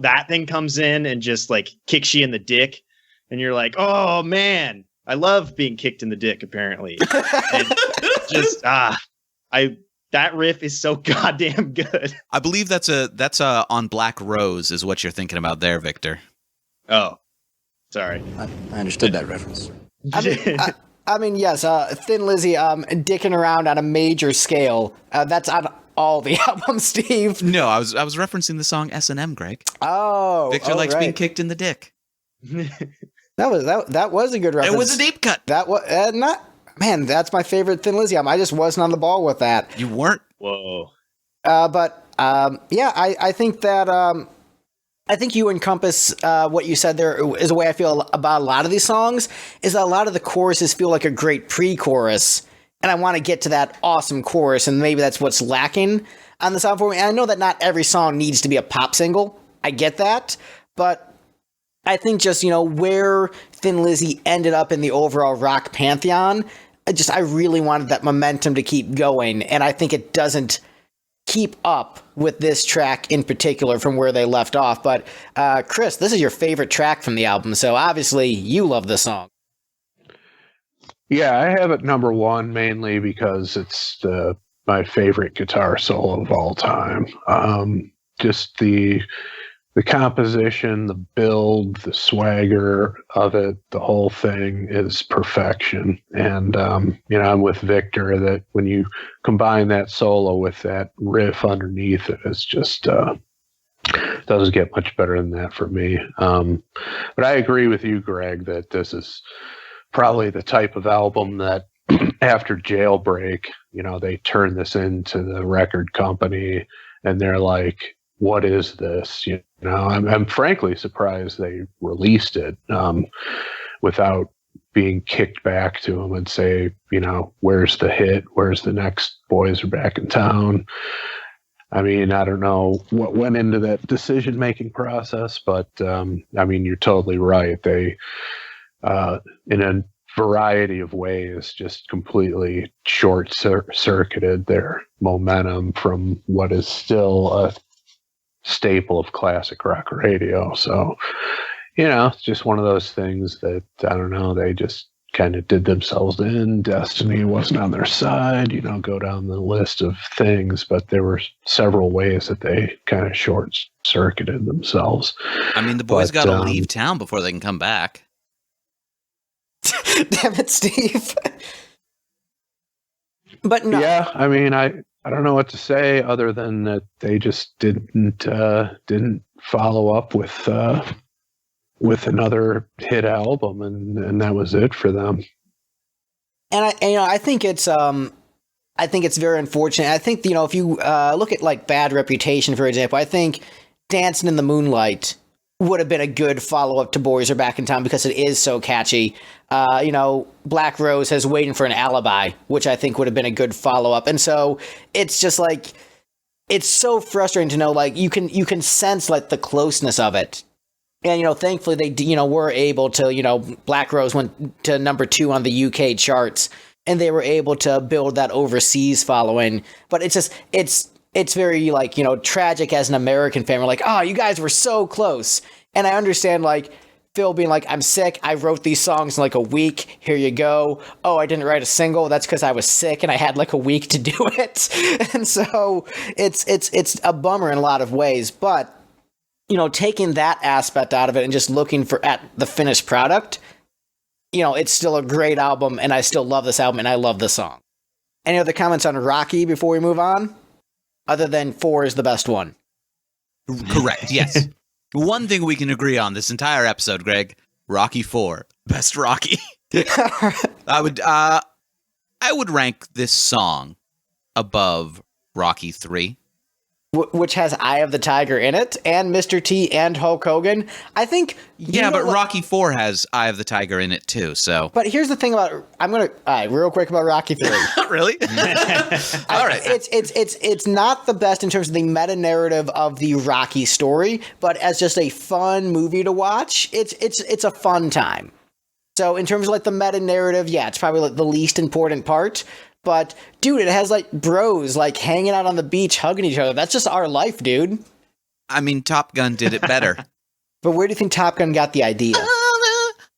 that thing comes in and just like kicks you in the dick. And you're like, oh man, I love being kicked in the dick, apparently. And just that riff is so goddamn good. I believe that's on Black Rose is what you're thinking about there, Victor. Oh, sorry. I understood that reference. I mean, yes, Thin Lizzy dicking around on a major scale. That's on all the albums, Steve. No, I was referencing the song S&M, Greg. Oh, Victor likes being kicked in the dick. That was a good reference. It was a deep cut. That was man. That's my favorite Thin Lizzy album. I just wasn't on the ball with that. You weren't. Whoa. But I think that I think you encompass what you said there is the way I feel about a lot of these songs. Is that a lot of the choruses feel like a great pre-chorus, and I want to get to that awesome chorus, and maybe that's what's lacking on this album for me. And I know that not every song needs to be a pop single. I get that, but I think just, where Thin Lizzy ended up in the overall rock pantheon, I really wanted that momentum to keep going, and I think it doesn't keep up with this track in particular from where they left off. But Chris, this is your favorite track from the album, so obviously you love this song. Yeah, I have it number one mainly because it's my favorite guitar solo of all time. Just the composition, the build, the swagger of it, the whole thing is perfection. And, I'm with Victor that when you combine that solo with that riff underneath it, it's just, doesn't get much better than that for me. But I agree with you, Greg, that this is probably the type of album that after Jailbreak, they turn this into the record company and they're like, what is this? I'm frankly surprised they released it without being kicked back to them and say, where's the hit? Where's the next Boys Are Back in Town? I mean, I don't know what went into that decision-making process, but you're totally right. They, in a variety of ways, just completely short-circuited their momentum from what is still a staple of classic rock radio. So, it's just one of those things that, I don't know, they just kind of did themselves in. Destiny wasn't on their side, go down the list of things, but there were several ways that they kind of short-circuited themselves. I mean, the boys got to leave town before they can come back. Damn it, Steve. But no. Yeah, I mean, I don't know what to say other than that they just didn't follow up with another hit album, and that was it for them. And I think it's very unfortunate. I think if you look at like Bad Reputation, for example, I think Dancing in the Moonlight would have been a good follow-up to Boys Are Back in Town because it is so catchy. Black Rose has Waiting for an Alibi, which I think would have been a good follow-up. And so it's just like, it's so frustrating to know, like, you can sense like the closeness of it. And, thankfully they, were able to, Black Rose went to number 2 on the UK charts, and they were able to build that overseas following. But it's just, it's very, like, tragic as an American fan. We're like, oh, you guys were so close. And I understand, like, Phil being like, I'm sick. I wrote these songs in, like, a week. Here you go. Oh, I didn't write a single. That's because I was sick and I had, like, a week to do it. And so it's a bummer in a lot of ways. But, taking that aspect out of it and just looking at the finished product, it's still a great album, and I still love this album, and I love this song. Any other comments on Rocky before we move on? Other than 4 is the best one. Correct, yes. One thing we can agree on this entire episode, Greg, Rocky 4, best Rocky. I would rank this song above Rocky 3. which has Eye of the Tiger in it, and Mr. T and Hulk Hogan. I think... but Rocky IV has Eye of the Tiger in it too, so... But here's the thing about... real quick about Rocky III. Really? All right. It's not the best in terms of the meta-narrative of the Rocky story, but as just a fun movie to watch, it's a fun time. So in terms of like the meta-narrative, yeah, it's probably like the least important part. But, dude, it has, like, bros, like, hanging out on the beach, hugging each other. That's just our life, dude. I mean, Top Gun did it better. But where do you think Top Gun got the idea?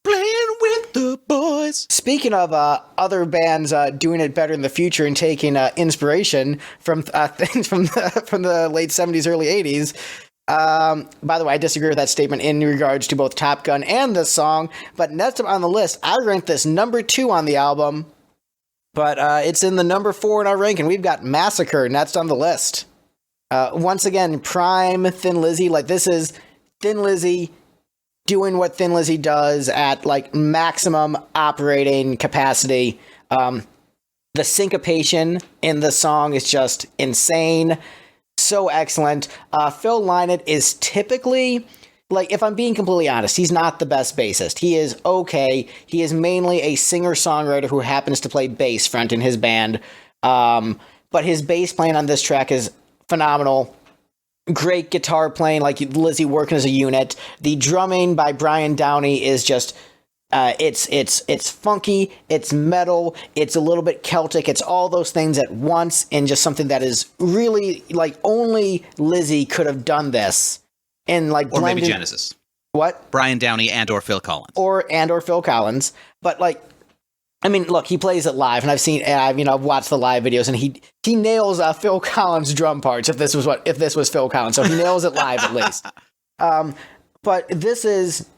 Playing with the boys. Speaking of other bands doing it better in the future and taking inspiration from things from the late 70s, early 80s, by the way, I disagree with that statement in regards to both Top Gun and this song. But next up on the list, I ranked this number 2 on the album. But it's in the number 4 in our ranking. We've got Massacre next on the list. Once again, prime Thin Lizzy. Like, this is Thin Lizzy doing what Thin Lizzy does at, like, maximum operating capacity. The syncopation in the song is just insane. So excellent. Phil Lynott is typically... Like, if I'm being completely honest, he's not the best bassist. He is okay. He is mainly a singer-songwriter who happens to play bass front in his band. But his bass playing on this track is phenomenal. Great guitar playing, like Lizzy working as a unit. The drumming by Brian Downey is just... it's funky, it's metal, it's a little bit Celtic, it's all those things at once, and just something that is really, like, only Lizzy could have done this. And like, or maybe Genesis. What? Brian Downey and or Phil Collins. Or Phil Collins. But like, I mean, look, he plays it live, and I've watched the live videos, and he nails Phil Collins drum parts. If this was Phil Collins, so he nails it live at least. But this is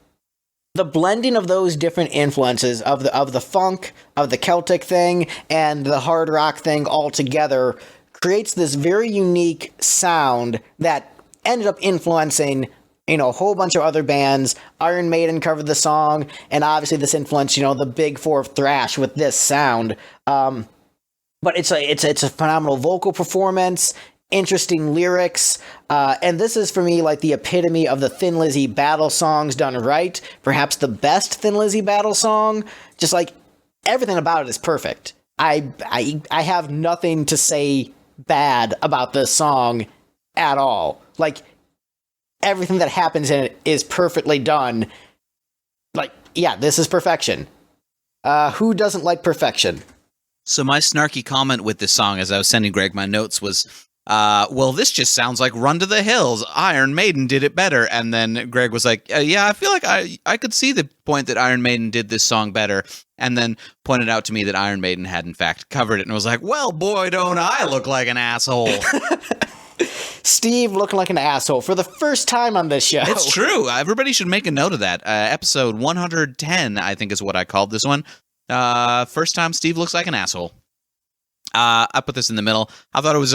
the blending of those different influences of the funk, of the Celtic thing, and the hard rock thing all together creates this very unique sound that ended up influencing, a whole bunch of other bands. Iron Maiden covered the song, and obviously this influenced, the big four of thrash with this sound. But it's a phenomenal vocal performance, interesting lyrics, and this is for me like the epitome of the Thin Lizzy battle songs done right. Perhaps the best Thin Lizzy battle song. Just like everything about it is perfect. I have nothing to say bad about this song at all. Like, everything that happens in it is perfectly done. Like, yeah, this is perfection. Who doesn't like perfection? So my snarky comment with this song as I was sending Greg my notes was, well, this just sounds like Run to the Hills. Iron Maiden did it better. And then Greg was like, yeah, I feel like I could see the point that Iron Maiden did this song better. And then pointed out to me that Iron Maiden had, in fact, covered it. And was like, well, boy, don't I look like an asshole. Steve looking like an asshole for the first time on this show. It's true. Everybody should make a note of that. Episode 110, I think, is what I called this one. First time Steve looks like an asshole. I put this in the middle. I thought it was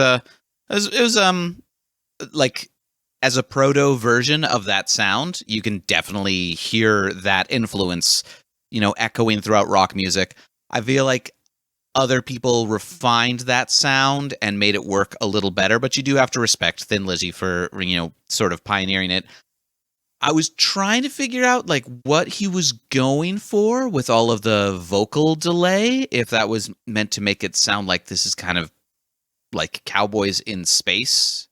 like as a proto version of that sound. You can definitely hear that influence, echoing throughout rock music. I feel like other people refined that sound and made it work a little better, but you do have to respect Thin Lizzy for, sort of pioneering it. I was trying to figure out, like, what he was going for with all of the vocal delay, if that was meant to make it sound like this is kind of like Cowboys in Space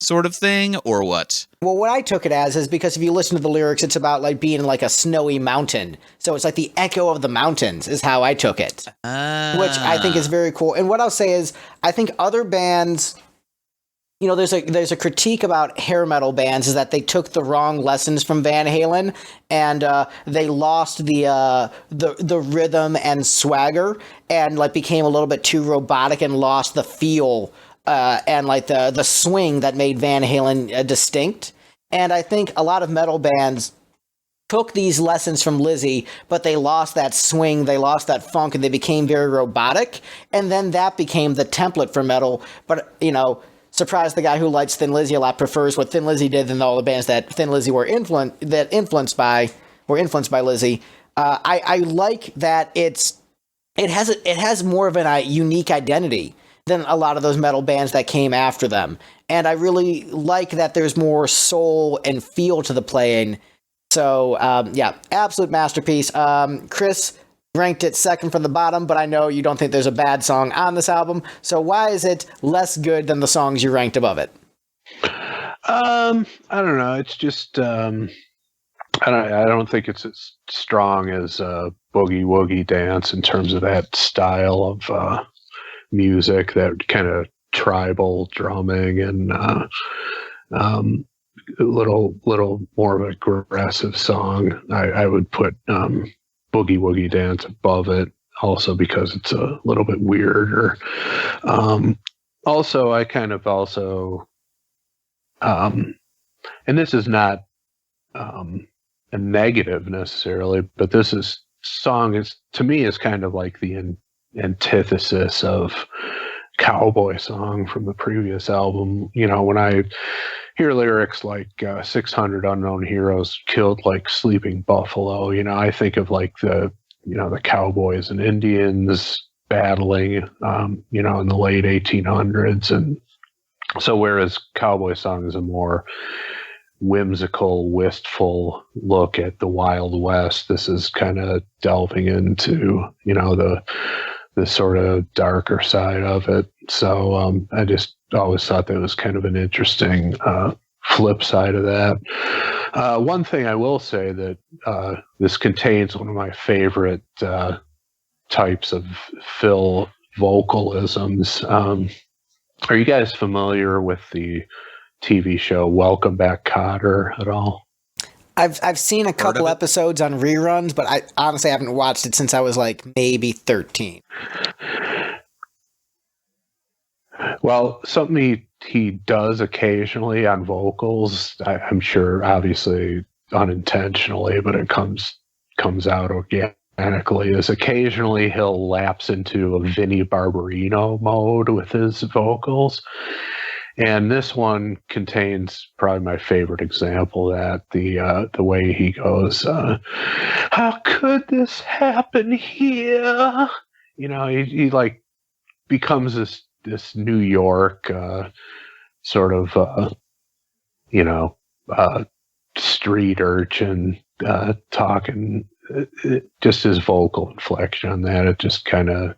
sort of thing, or what? Well, what I took it as is because if you listen to the lyrics, it's about like being in like a snowy mountain. So it's like the echo of the mountains is how I took it, which I think is very cool. And what I'll say is I think other bands, there's a critique about hair metal bands is that they took the wrong lessons from Van Halen and they lost the rhythm and swagger and like became a little bit too robotic and lost the feel and like the swing that made Van Halen distinct. And I think a lot of metal bands took these lessons from Lizzy, but they lost that swing, they lost that funk, and they became very robotic. And then that became the template for metal. But, surprise, the guy who likes Thin Lizzy a lot prefers what Thin Lizzy did than all the bands that Thin Lizzy were influenced by Lizzy. I like that it has more of a unique identity than a lot of those metal bands that came after them. And I really like that there's more soul and feel to the playing. So, yeah, absolute masterpiece. Chris ranked it second from the bottom, but I know you don't think there's a bad song on this album. So why is it less good than the songs you ranked above it? I don't know. It's just I don't think it's as strong as Boogie Woogie Dance in terms of that style of music, that kind of tribal drumming and a little more of an aggressive song. I would put Boogie Woogie Dance above it, also because it's a little bit weirder. Also, I kind of also, and this is not a negative necessarily, but this song is, to me, is kind of like the antithesis of Cowboy Song from the previous album. You know, when I hear lyrics like 600 unknown heroes killed like sleeping buffalo, you know, I think of like the cowboys and Indians battling, you know, in the late 1800s. And so whereas Cowboy Song is a more whimsical, wistful look at the Wild West, this is kind of delving into, you know, the sort of darker side of it. So I just always thought that was kind of an interesting flip side of that. One thing I will say that this contains one of my favorite types of Phil vocalisms. Are you guys familiar with the TV show Welcome Back, Kotter at all? I've seen a couple episodes on reruns, but I honestly haven't watched it since I was like maybe 13. Well, something he does occasionally on vocals, I'm sure obviously unintentionally, but it comes out organically, is occasionally he'll lapse into a Vinnie Barbarino mode with his vocals. And this one contains probably my favorite example of that, the way he goes, how could this happen here? You know, he like becomes this New York sort of, you know, street urchin talking. Just his vocal inflection on that, it just kind of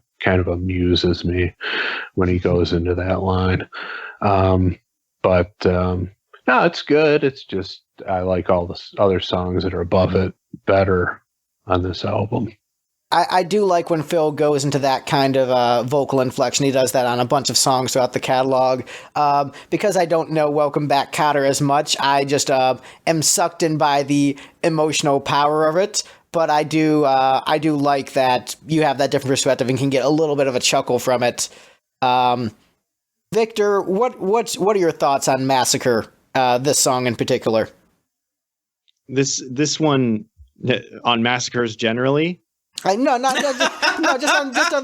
amuses me when he goes into that line. But no, it's good. It's just I like all the other songs that are above it better on this album. I do like when Phil goes into that kind of vocal inflection. He does that on a bunch of songs throughout the catalog. Because I don't know Welcome Back, Kotter as much, I just am sucked in by the emotional power of it. But I do like that you have that different perspective and can get a little bit of a chuckle from it. Victor, what are your thoughts on Massacre? This song in particular. This one on Massacres generally. Just on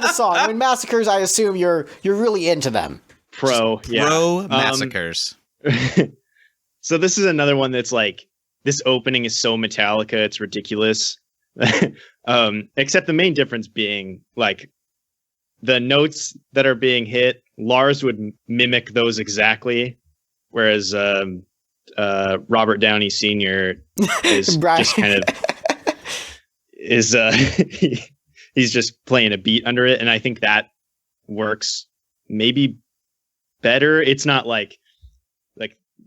the song. I mean, Massacres, I assume you're really into them. Pro Massacres. So this is another one that's like, this opening is so Metallica, it's ridiculous. Except the main difference being like the notes that are being hit, Lars would mimic those exactly, whereas Robert Downey Sr. is just kind of he's just playing a beat under it, and I think that works maybe better. It's not like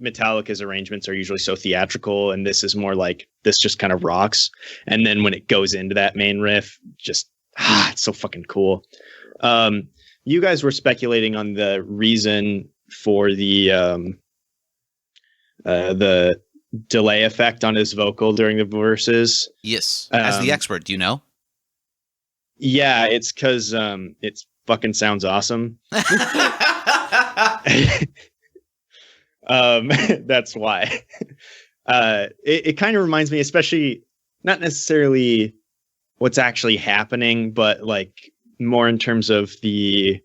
Metallica's arrangements are usually so theatrical, and this is more like this just kind of rocks. And then when it goes into that main riff, just it's so fucking cool. You guys were speculating on the reason for the delay effect on his vocal during the verses. Yes. As the expert, do you know? Yeah, it's because it fucking sounds awesome. That's why. It kind of reminds me, especially not necessarily what's actually happening, but like more in terms of the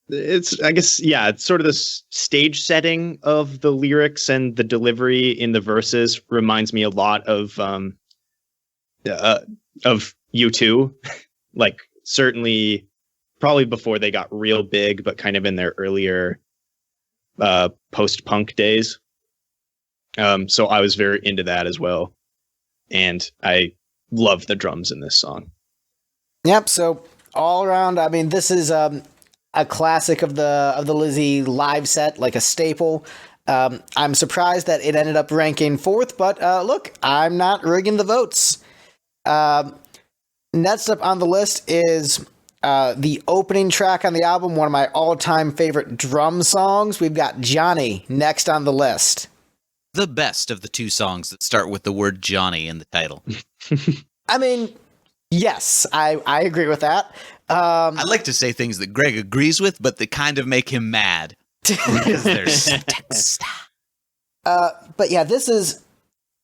it's sort of this stage setting of the lyrics, and the delivery in the verses reminds me a lot of U2. Like certainly probably before they got real big, but kind of in their earlier post-punk days. So I was very into that as well. And I love the drums in this song. Yep. So all around, I mean, this is a classic of the Lizzy live set, like a staple. I'm surprised that it ended up ranking 4th, but look, I'm not rigging the votes. Next up on the list is the opening track on the album, one of my all-time favorite drum songs. We've got Johnny next on the list. The best of the 2 songs that start with the word Johnny in the title. I mean, yes, I agree with that. I like to say things that Greg agrees with, but they kind of make him mad. Because there's text. But yeah, this is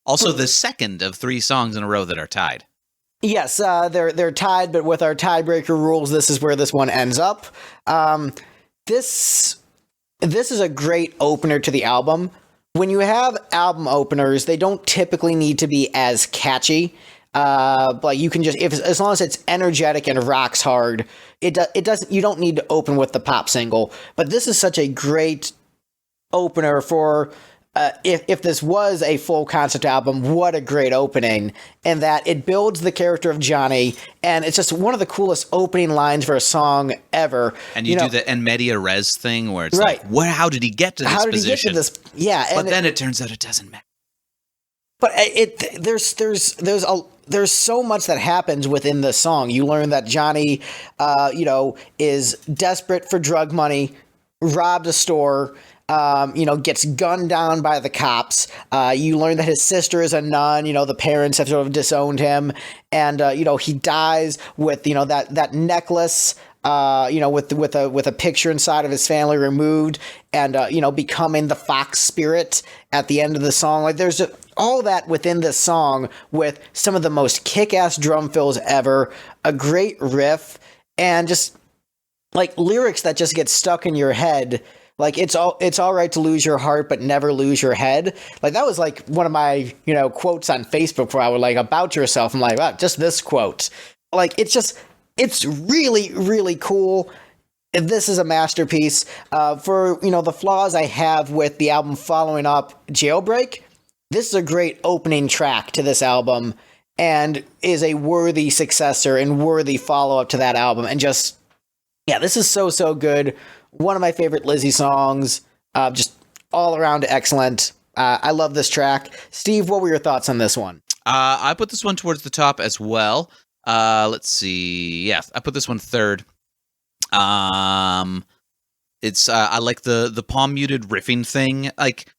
also the second of 3 songs in a row that are tied. Yes, they're tied, but with our tiebreaker rules, this is where this one ends up. This is a great opener to the album. When you have album openers, they don't typically need to be as catchy. But you can just, as long as it's energetic and rocks hard, it doesn't. You don't need to open with the pop single. But this is such a great opener for. If this was a full concept album, what a great opening. And that it builds the character of Johnny, and it's just one of the coolest opening lines for a song ever. And you do the en media res thing where it's like, how did he get to this position? How did he get to this? Yeah. But then it turns out it doesn't matter. But there's so much that happens within the song. You learn that Johnny, is desperate for drug money, robbed a store, gets gunned down by the cops. You learn that his sister is a nun. The parents have sort of disowned him, and he dies with that necklace. With a picture inside of his family removed, and becoming the fox spirit at the end of the song. Like there's all that within this song with some of the most kick-ass drum fills ever, a great riff, and just like lyrics that just get stuck in your head. Like it's all right to lose your heart, but never lose your head. Like that was like one of my quotes on Facebook where I would like about yourself. I'm like, wow, just this quote. Like it's really, really cool. This is a masterpiece. For the flaws I have with the album following up Jailbreak, this is a great opening track to this album and is a worthy successor and worthy follow-up to that album. And just, yeah, this is so good. One of my favorite Lizzy songs. Just all around excellent. I love this track. Steve, what were your thoughts on this one? I put this one towards the top as well. Let's see. Yeah, I put this one 3rd. It's I like the palm muted riffing thing. Like,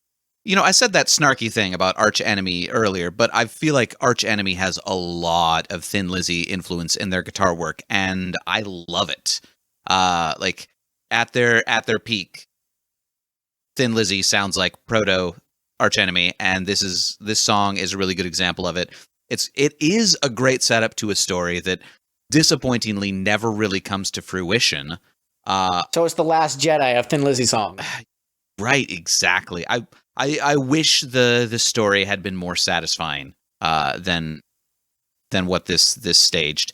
I said that snarky thing about Arch Enemy earlier, but I feel like Arch Enemy has a lot of Thin Lizzy influence in their guitar work, and I love it. Like at their peak, Thin Lizzy sounds like proto Arch Enemy, and this song is a really good example of it. It is a great setup to a story that disappointingly never really comes to fruition. So it's the Last Jedi of Thin Lizzy songs. Right, exactly. I wish the story had been more satisfying than what this staged.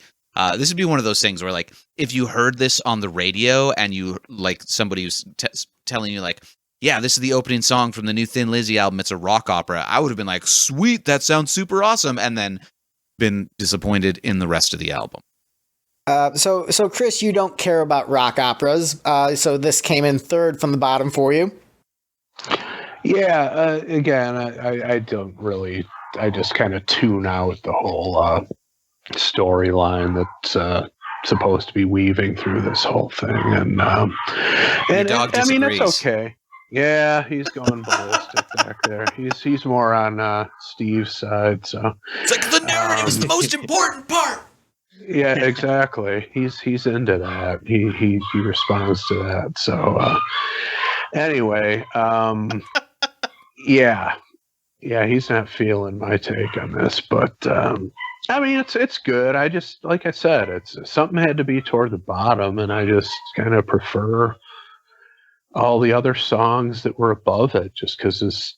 This would be one of those things where, like, if you heard this on the radio and you like somebody who's telling you like, yeah, this is the opening song from the new Thin Lizzy album, it's a rock opera, I would have been like, sweet, that sounds super awesome, and then been disappointed in the rest of the album. So Chris, you don't care about rock operas, so this came in 3rd from the bottom for you. Yeah, again, I don't really, I just kind of tune out the whole storyline that's supposed to be weaving through this whole thing, and I mean, it's okay. Yeah, he's going ballistic back there. He's more on Steve's side, so it's like the narrative is the most important part. Yeah, exactly. He's into that. He responds to that. So anyway, yeah, he's not feeling my take on this, but I mean, it's good. I just, like I said, it's something had to be toward the bottom, and I just kind of prefer all the other songs that were above it, just because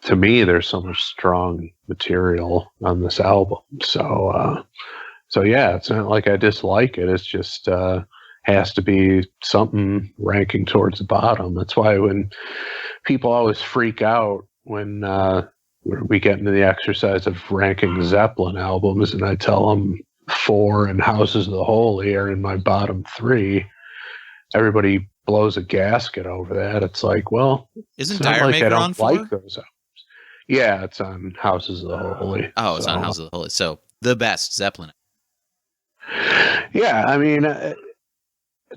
to me there's so much strong material on this album. So yeah, it's not like I dislike it. It's just has to be something ranking towards the bottom. That's why when people always freak out when we get into the exercise of ranking Zeppelin albums, and I tell them 4 and Houses of the Holy are in my bottom 3, everybody blows a gasket over that. It's like, well, isn't it's not Dire like Maker I don't on 4? like those albums. Yeah, it's on Houses of the Holy. Oh, it's on Houses of the Holy. So the best Zeppelin. Yeah, I mean,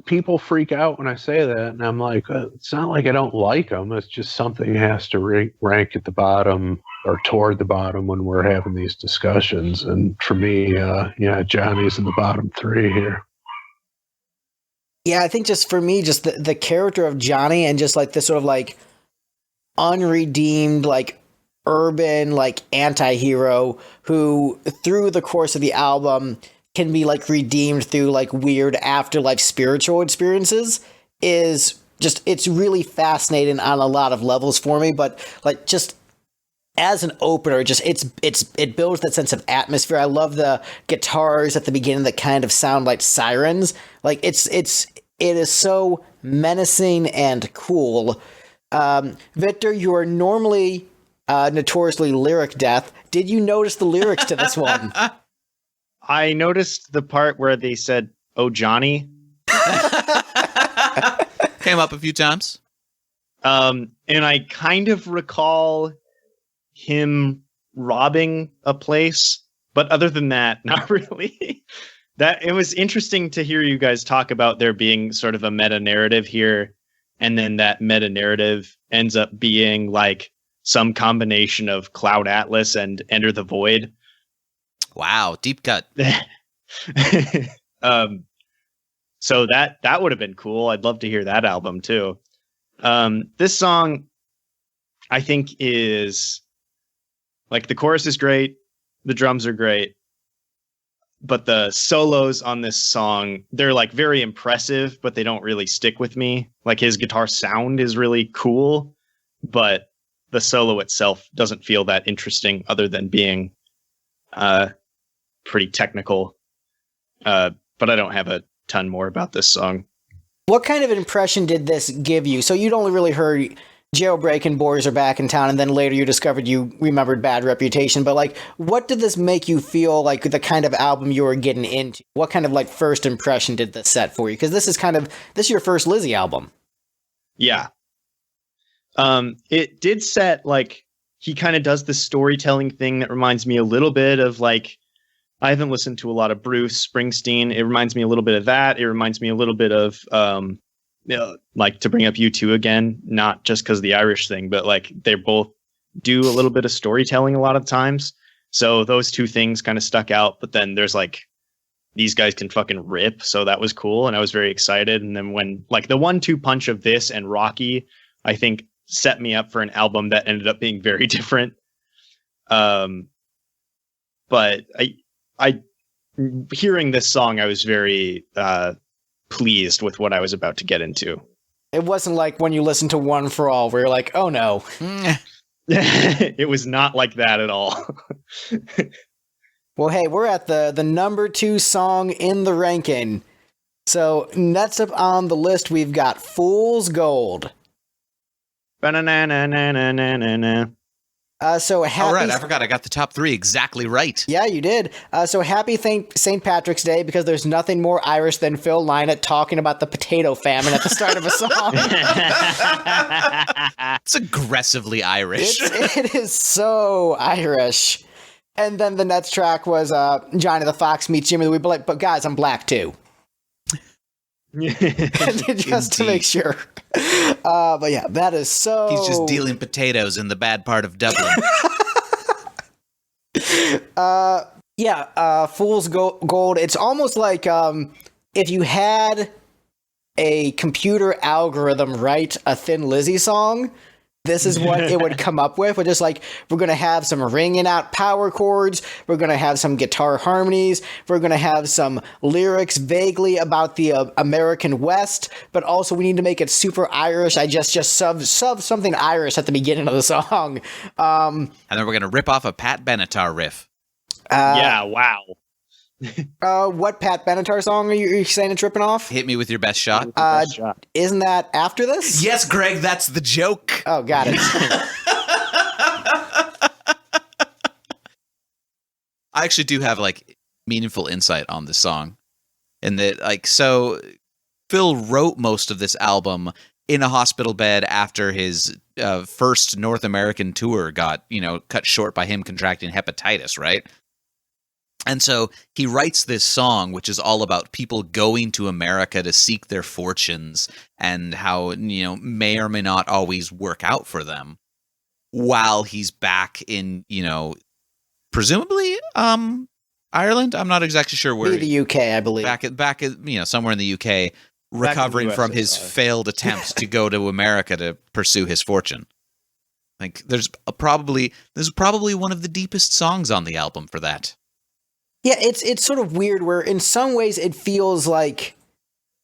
people freak out when I say that, and I'm like, it's not like I don't like them. It's just something has to rank at the bottom or toward the bottom when we're having these discussions. And for me, Johnny's in the bottom 3 here. Yeah, I think just for me, just the character of Johnny and just like this sort of like unredeemed, like urban, like anti-hero who through the course of the album can be like redeemed through like weird afterlife spiritual experiences is just, it's really fascinating on a lot of levels for me. But like just as an opener, just it builds that sense of atmosphere. I love the guitars at the beginning that kind of sound like sirens. Like it is so menacing and cool. Victor, you are normally notoriously lyric deaf. Did you notice the lyrics to this one? I noticed the part where they said, "Oh, Johnny." Came up a few times. And I kind of recall him robbing a place, but other than that, not really. That it was interesting to hear you guys talk about there being sort of a meta narrative here, and then that meta narrative ends up being like some combination of Cloud Atlas and Enter the Void. Wow, deep cut. So that would have been cool. I'd love to hear that album too. This song, I think, is like the chorus is great, the drums are great, but the solos on this song, they're like very impressive, but they don't really stick with me. Like his guitar sound is really cool, but the solo itself doesn't feel that interesting other than being pretty technical. But I don't have a ton more about this song. What kind of an impression did this give you? So you'd only really heard Jailbreak and Boys Are Back in Town, and then later you discovered you remembered Bad Reputation. But like, what did this make you feel like the kind of album you were getting into? What kind of like first impression did this set for you? Because this is your first Lizzy album. Yeah. It did set like, he kind of does this storytelling thing that reminds me a little bit of like, I haven't listened to a lot of Bruce Springsteen. It reminds me a little bit of that. It reminds me a little bit of, like to bring up U2 again, not just because of the Irish thing, but like they both do a little bit of storytelling a lot of times. So those two things kind of stuck out. But then there's like, these guys can fucking rip. So that was cool. And I was very excited. And then when like the 1-2 punch of this and Rocky, I think set me up for an album that ended up being very different. But I hearing this song, I was very pleased with what I was about to get into. It wasn't like when you listen to One for All, where you're like, oh no. It was not like that at all. Well, hey, we're at the number 2 song in the ranking. So next up on the list, we've got Fool's Gold. So happy. All right, I forgot I got the top 3 exactly right. Yeah, you did. So happy St. Patrick's Day, because there's nothing more Irish than Phil Lynott talking about the potato famine at the start of a song. It's aggressively Irish. It is so Irish. And then the next track was Johnny the Fox meets Jimmy the Weed. But guys, I'm black too. Just to make sure. But yeah, that is so... He's just dealing potatoes in the bad part of Dublin. Fool's Gold. It's almost like if you had a computer algorithm write a Thin Lizzy song, this is what it would come up with. We're just like, we're going to have some ringing out power chords. We're going to have some guitar harmonies. We're going to have some lyrics vaguely about the American West, but also we need to make it super Irish. I just sub something Irish at the beginning of the song. And then we're going to rip off a Pat Benatar riff. Yeah, wow. What Pat Benatar song are you saying it's ripping off? Hit Me With Your Best Shot. Isn't that after this? Yes, Greg, that's the joke. Oh, got it. I actually do have like meaningful insight on this song. And that so Phil wrote most of this album in a hospital bed after his first North American tour got, cut short by him contracting hepatitis, right? And so he writes this song, which is all about people going to America to seek their fortunes and how, may or may not always work out for them while he's back in, presumably Ireland. I'm not exactly sure where. The UK, I believe. Back at somewhere in the UK, recovering from his failed attempts to go to America to pursue his fortune. Like there's probably one of the deepest songs on the album for that. Yeah, it's sort of weird where in some ways it feels like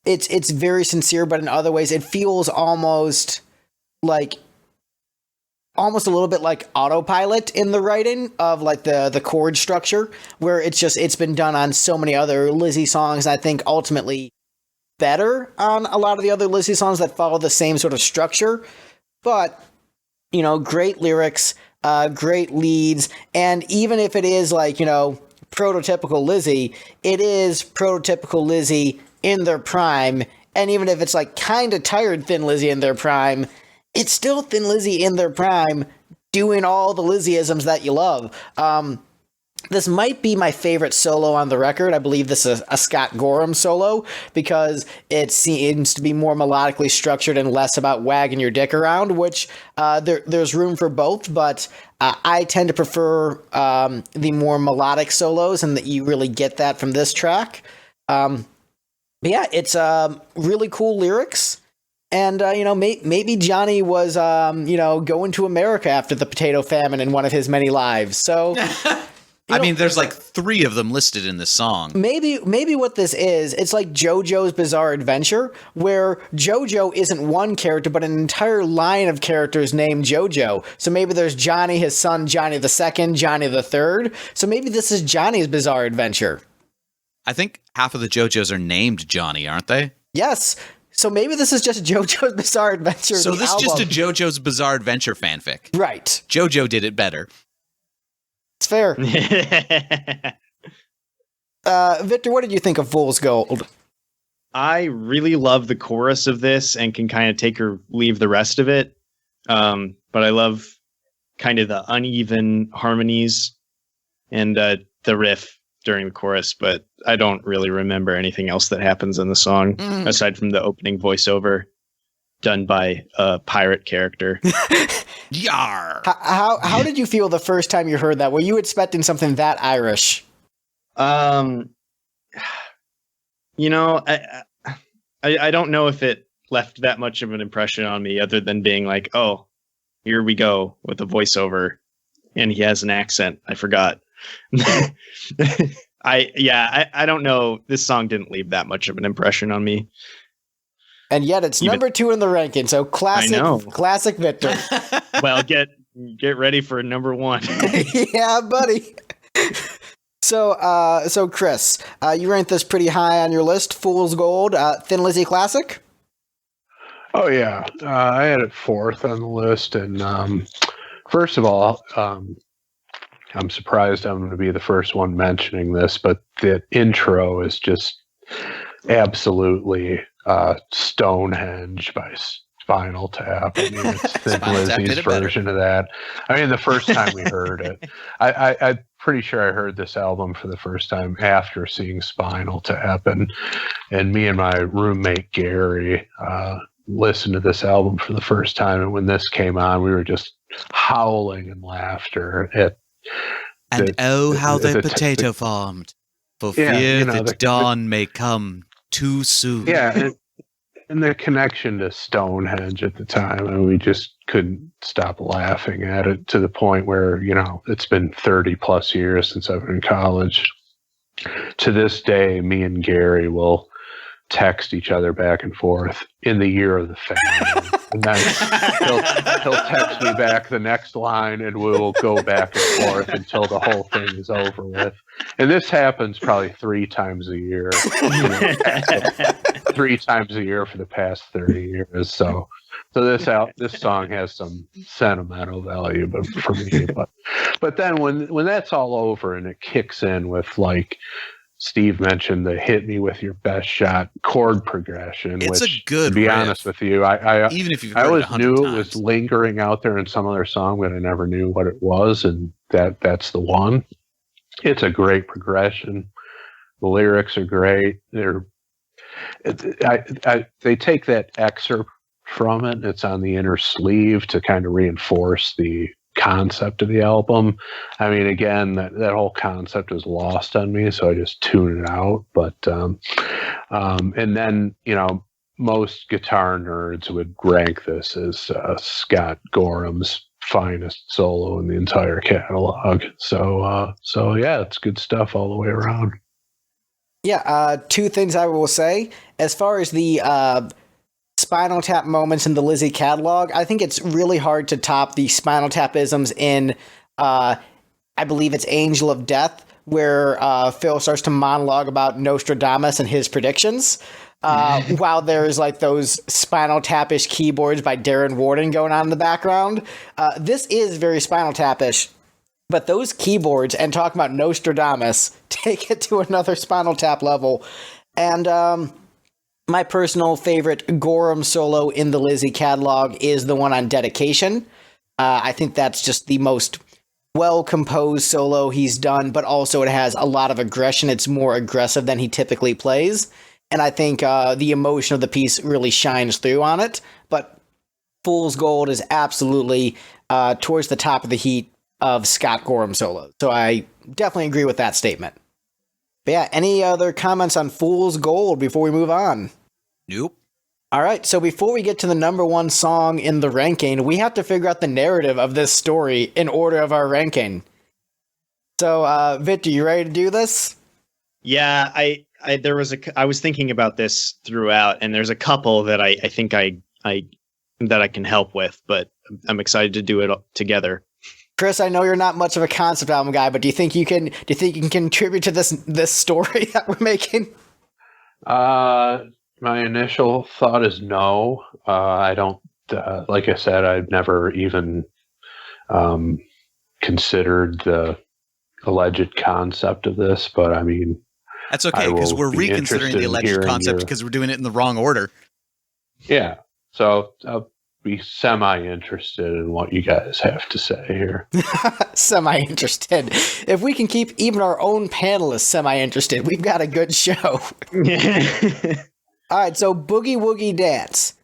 it's very sincere, but in other ways it feels almost a little bit like autopilot in the writing of like the chord structure, where it's been done on so many other Lizzy songs. I think ultimately better on a lot of the other Lizzy songs that follow the same sort of structure, but great lyrics, great leads, and even if it is prototypical Lizzy, it is prototypical Lizzy in their prime. And even if it's kind of tired Thin Lizzy in their prime, it's still Thin Lizzy in their prime doing all the Lizzyisms that you love. This might be my favorite solo on the record. I believe this is a Scott Gorham solo because it seems to be more melodically structured and less about wagging your dick around, which there's room for both, but I tend to prefer the more melodic solos, and that you really get that from this track. But yeah, it's really cool lyrics. And, maybe Johnny was, going to America after the potato famine in one of his many lives. So... there's 3 of them listed in this song. Maybe what this is, it's like JoJo's Bizarre Adventure, where JoJo isn't one character, but an entire line of characters named JoJo. So maybe there's Johnny, his son, Johnny the Second, Johnny the Third. So maybe this is Johnny's Bizarre Adventure. I think half of the JoJos are named Johnny, aren't they? Yes. So maybe this is just JoJo's Bizarre Adventure. So this is just a JoJo's Bizarre Adventure fanfic. Right. JoJo did it better. It's fair. Victor, what did you think of Fool's Gold? I really love the chorus of this and can kind of take or leave the rest of it. But I love kind of the uneven harmonies and the riff during the chorus, but I don't really remember anything else that happens in the song aside from the opening voiceover done by a pirate character. Yar! How did you feel the first time you heard that? Were you expecting something that Irish? I don't know if it left that much of an impression on me other than being like, oh, here we go with a voiceover and he has an accent. I forgot. I don't know. This song didn't leave that much of an impression on me. And yet it's number 2 in the ranking. So classic Victor. Well, get ready for number 1. Yeah, buddy. So Chris, you ranked this pretty high on your list. Fool's Gold, Thin Lizzy classic. Oh yeah, I had it 4th on the list, and first of all, I'm surprised I'm going to be the first one mentioning this, but the intro is just absolutely Stonehenge by Spinal Tap. I mean, it's Thin Lizzy's version of that. I mean, the first time we heard it, I'm pretty sure I heard this album for the first time after seeing Spinal Tap, and me and my roommate Gary listened to this album for the first time, and when this came on, we were just howling in laughter at. And how they potato farmed, for fear that dawn may come too soon. Yeah, and the connection to Stonehenge at the time, and we just couldn't stop laughing at it to the point where, it's been 30 plus years since I've been in college. To this day, me and Gary will text each other back and forth in the year of the famine. And then he'll text me back the next line, and we'll go back and forth until the whole thing is over with. And this happens probably 3 times a year. 3 times a year for the past 30 years. So this song has some sentimental value, but for me. But then when that's all over and it kicks in with, like Steve mentioned, the "hit me with your best shot" chord progression. It's which, a good to be riff. honest with you, I even if you've I heard always it 100 knew times. it was lingering out there in some other song, but I never knew what it was, and that's the one. It's a great progression. The lyrics are great. They take that excerpt from it. It's on the inner sleeve to kind of reinforce the concept of the album. I mean, again, that whole concept is lost on me, so I just tune it out. But and then, most guitar nerds would rank this as Scott Gorham's finest solo in the entire catalog. So yeah, it's good stuff all the way around. Yeah, 2 things I will say. As far as the Spinal Tap moments in the Lizzy catalog, I think it's really hard to top the Spinal Tap-isms in, I believe it's Angel of Death, where Phil starts to monologue about Nostradamus and his predictions, while there's like those Spinal Tap-ish keyboards by Darren Warden going on in the background. This is very Spinal Tap-ish, but those keyboards and talking about Nostradamus take it to another Spinal Tap level. And my personal favorite Gorham solo in the Lizzy catalog is the one on Dedication. I think that's just the most well-composed solo he's done, but also it has a lot of aggression. It's more aggressive than he typically plays. And I think the emotion of the piece really shines through on it. But Fool's Gold is absolutely towards the top of the heat of Scott Gorham solos. So I definitely agree with that statement. But yeah, any other comments on Fool's Gold before we move on? Nope. All right, so before we get to the number 1 song in the ranking, we have to figure out the narrative of this story in order of our ranking. So, Victor, you ready to do this? Yeah, I was thinking about this throughout, and there's a couple that I think that I can help with, but I'm excited to do it together. Chris, I know you're not much of a concept album guy, but do you think you can contribute to this story that we're making? My initial thought is no. I don't. Like I said, I've never even considered the alleged concept of this, but I mean, that's okay because we're reconsidering the alleged concept because we're doing it in the wrong order. Yeah, so I'll be semi-interested in what you guys have to say here. Semi-interested. If we can keep even our own panelists semi-interested, we've got a good show. All right, so Boogie Woogie Dance.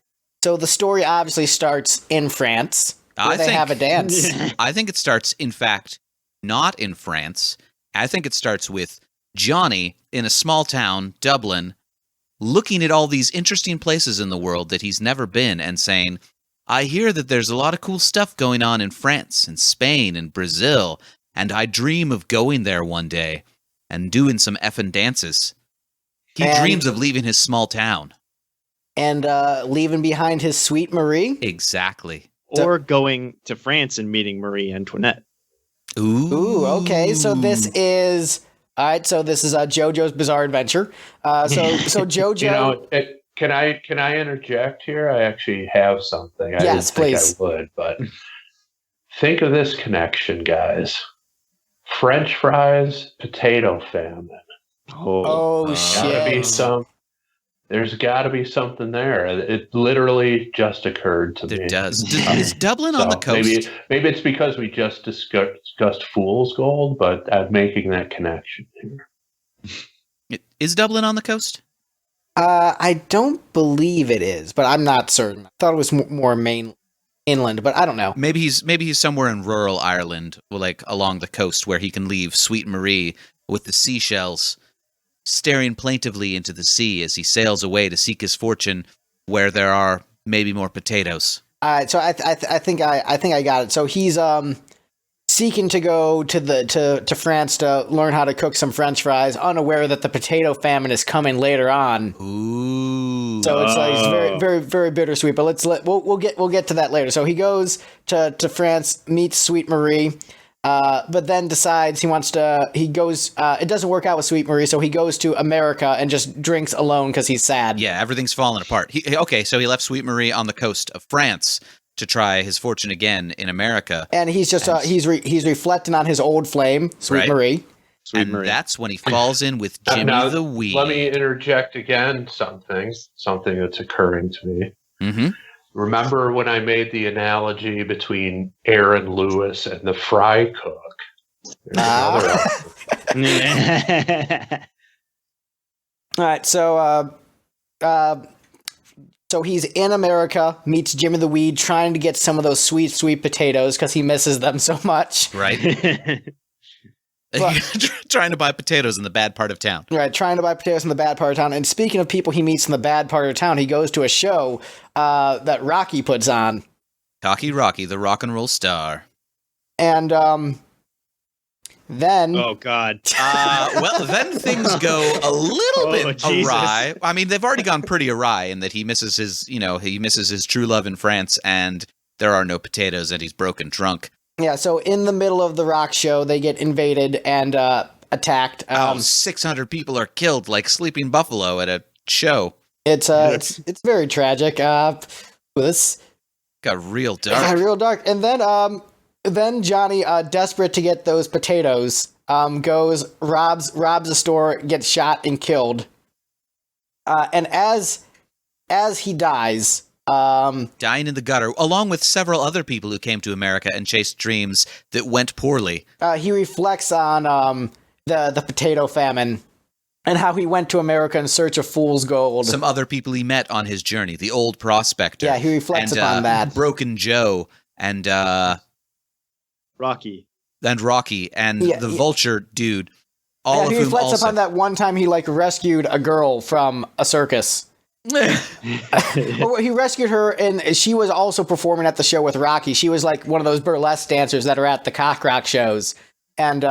So the story obviously starts in France, where they have a dance. I think it starts, in fact, not in France. I think it starts with Johnny in a small town, Dublin, looking at all these interesting places in the world that he's never been and saying, I hear that there's a lot of cool stuff going on in France and Spain and Brazil, and I dream of going there one day and doing some effing dances. He dreams of leaving his small town. And leaving behind his sweet Marie? Exactly. Or going to France and meeting Marie Antoinette. Ooh, okay. So this is... All right, so this is JoJo's Bizarre Adventure. So JoJo... Can I interject here? I actually have something. I yes, didn't please. think I would, but think of this connection, guys. French fries, potato famine. Oh shit. There's got to be something there. It literally just occurred to me. It does. Is Dublin on the coast? Maybe it's because we just discussed Fool's Gold, but I'm making that connection here. Is Dublin on the coast? I don't believe it is, but I'm not certain. I thought it was more inland, but I don't know. Maybe he's somewhere in rural Ireland, like along the coast, where he can leave Sweet Marie with the seashells staring plaintively into the sea as he sails away to seek his fortune where there are maybe more potatoes. All right, so I think I got it. So he's seeking to go to France to learn how to cook some French fries, unaware that the potato famine is coming later on. Ooh. So it's very, very, very bittersweet. But we'll get to that later. So he goes to France, meets Sweet Marie, but then decides it doesn't work out with Sweet Marie, so he goes to America and just drinks alone because he's sad. Yeah, everything's falling apart. So he left Sweet Marie on the coast of France to try his fortune again in America. And he's just he's reflecting on his old flame, Sweet Marie. And that's when he falls in with Jimmy the Weed. Let me interject again something that's occurring to me. Mm-hmm. Remember when I made the analogy between Aaron Lewis and the fry cook? All right, so he's in America, meets Jimmy the Weed, trying to get some of those sweet, sweet potatoes because he misses them so much. Right. Trying to buy potatoes in the bad part of town. Right, trying to buy potatoes in the bad part of town. And speaking of people he meets in the bad part of town, he goes to a show that Rocky puts on. Cocky Rocky, the rock and roll star. And then... Oh, God. Then things go a little bit awry. I mean, they've already gone pretty awry in that he misses his true love in France, and there are no potatoes, and he's broken drunk. Yeah, so in the middle of the rock show, they get invaded and attacked. 600 people are killed like sleeping buffalo at a show. It's very tragic. This got real dark. Yeah, real dark. And then Johnny, desperate to get those potatoes, goes robs a store, gets shot and killed. And as he dies. Dying in the gutter, along with several other people who came to America and chased dreams that went poorly. He reflects on the potato famine and how he went to America in search of fool's gold. Some other people he met on his journey, the old prospector. Yeah, he reflects upon that. Broken Joe and Rocky. And the vulture dude. He reflects upon that one time he rescued a girl from a circus. He rescued her, and she was also performing at the show with Rocky. She was like one of those burlesque dancers that are at the cock rock shows. And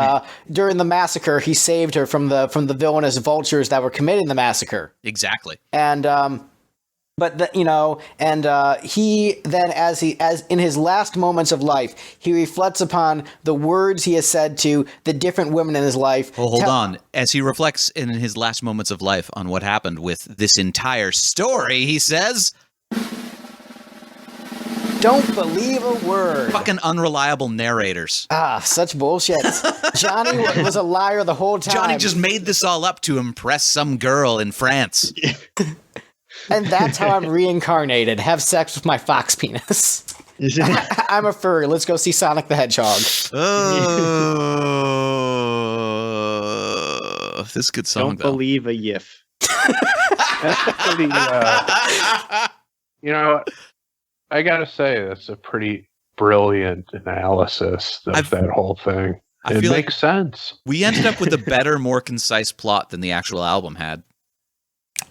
during the massacre, he saved her from the villainous vultures that were committing the massacre. Exactly. And he then, as in his last moments of life, he reflects upon the words he has said to the different women in his life. Hold on. As he reflects in his last moments of life on what happened with this entire story, he says, "Don't believe a word." Fucking unreliable narrators. Such bullshit. Johnny was a liar the whole time. Johnny just made this all up to impress some girl in France. And that's how I'm reincarnated. Have sex with my fox penis. I'm a furry. Let's go see Sonic the Hedgehog. Oh, this is a good song. Don't believe a yiff. That's pretty. I gotta say that's a pretty brilliant analysis of that whole thing. It makes sense. We ended up with a better, more concise plot than the actual album had.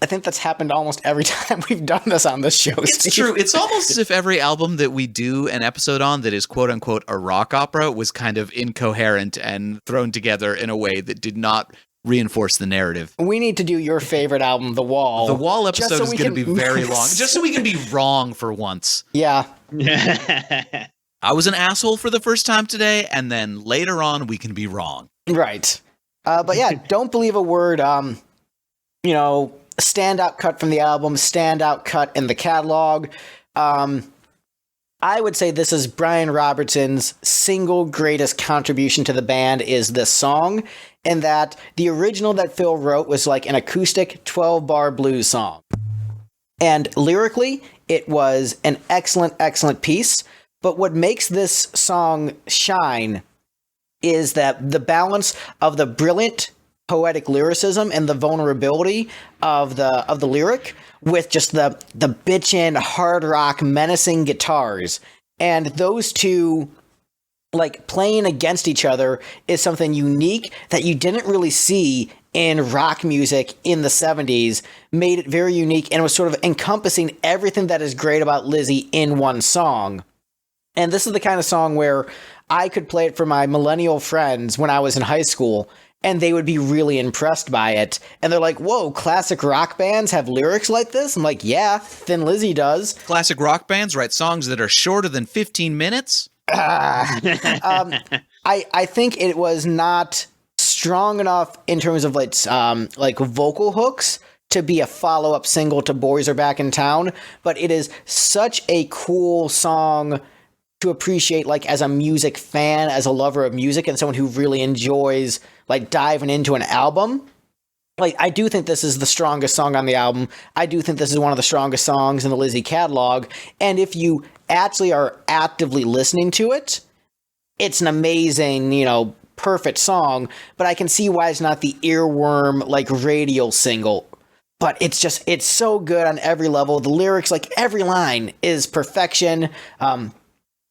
I think that's happened almost every time we've done this on this show. It's true. It's almost as if every album that we do an episode on that is quote unquote a rock opera was kind of incoherent and thrown together in a way that did not reinforce the narrative. We need to do your favorite album, The Wall. The Wall episode is going to be very long, just so we can be wrong for once. Yeah. I was an asshole for the first time today, and then later on we can be wrong. Right. But yeah, don't believe a word. Standout cut from the album, standout cut in the catalog. I would say this is Brian Robertson's single greatest contribution to the band is this song, and that the original that Phil wrote was like an acoustic 12-bar blues song. And lyrically, it was an excellent, excellent piece. But what makes this song shine is that the balance of the brilliant poetic lyricism and the vulnerability of the lyric with just the bitchin' hard rock menacing guitars, and those two playing against each other is something unique that you didn't really see in rock music in the 70s. Made it very unique and was sort of encompassing everything that is great about Lizzy in one song. And this is the kind of song where I could play it for my millennial friends when I was in high school, and they would be really impressed by it. And they're like, whoa, classic rock bands have lyrics like this? I'm like, yeah, Thin Lizzy does. Classic rock bands write songs that are shorter than 15 minutes? I think it was not strong enough in terms of like vocal hooks to be a follow-up single to Boys Are Back in Town, but it is such a cool song to appreciate, like, as a music fan, as a lover of music, and someone who really enjoys, like, diving into an album. Like, I do think this is the strongest song on the album. I do think this is one of the strongest songs in the Lizzy catalog, and if you actually are actively listening to it, it's an amazing, perfect song, but I can see why it's not the earworm, like, radio single. But it's so good on every level. The lyrics, like, every line is perfection.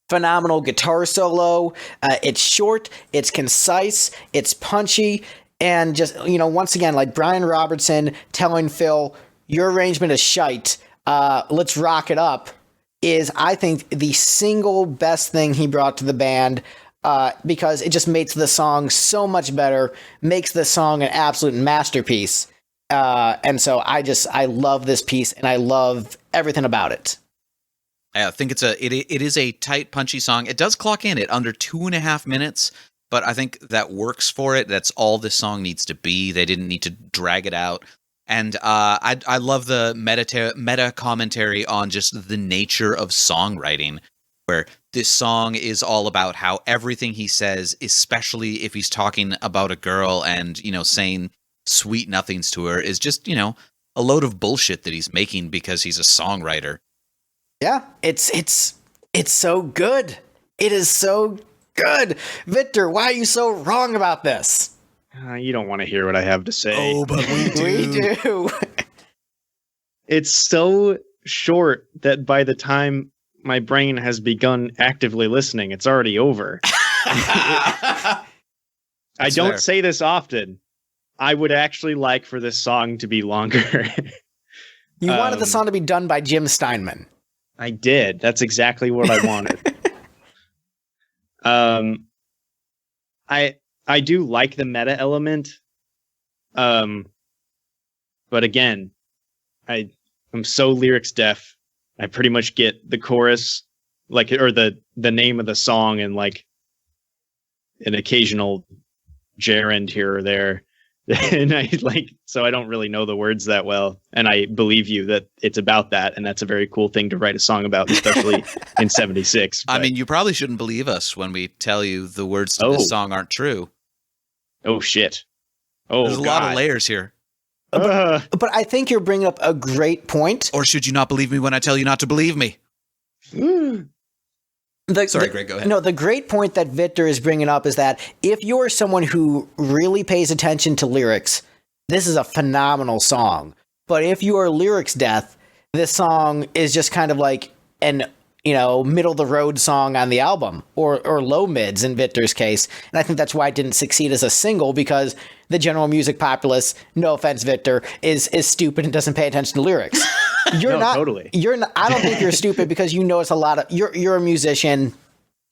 Phenomenal guitar solo. It's short, it's concise, it's punchy, and just, once again, like Brian Robertson telling Phil, your arrangement is shite, let's rock it up, is, I think, the single best thing he brought to the band, because it just makes the song so much better, makes the song an absolute masterpiece. And so I love this piece, and I love everything about it. I think it is a tight, punchy song. It does clock in at under 2.5 minutes, but I think that works for it. That's all this song needs to be. They didn't need to drag it out. And I love the meta commentary on just the nature of songwriting, where this song is all about how everything he says, especially if he's talking about a girl and, saying sweet nothings to her, is just, a load of bullshit that he's making because he's a songwriter. Yeah, it's so good. It is so good. Victor, why are you so wrong about this? You don't want to hear what I have to say. Oh, but we do. We do. It's so short that by the time my brain has begun actively listening, it's already over. I don't say this often. I would actually like for this song to be longer. You wanted the song to be done by Jim Steinman. I did. That's exactly what I wanted. I do like the meta element. But again, I'm so lyrics deaf. I pretty much get the chorus, like, or the name of the song, and like an occasional gerund here or there. And so I don't really know the words that well. And I believe you that it's about that. And that's a very cool thing to write a song about, especially in 76. But I mean, you probably shouldn't believe us when we tell you the words to this song aren't true. Oh, shit. Oh, there's a lot of layers here. But I think you're bringing up a great point. Or should you not believe me when I tell you not to believe me? Sorry, Greg, go ahead. No, the great point that Victor is bringing up is that if you're someone who really pays attention to lyrics, this is a phenomenal song. But if you are lyrics deaf, this song is just kind of like an, middle of the road song on the album, or low mids in Victor's case. And I think that's why it didn't succeed as a single, because the general music populace, no offense, Victor, is stupid and doesn't pay attention to lyrics. Totally. I don't think you're stupid, because it's a lot of, you're a musician.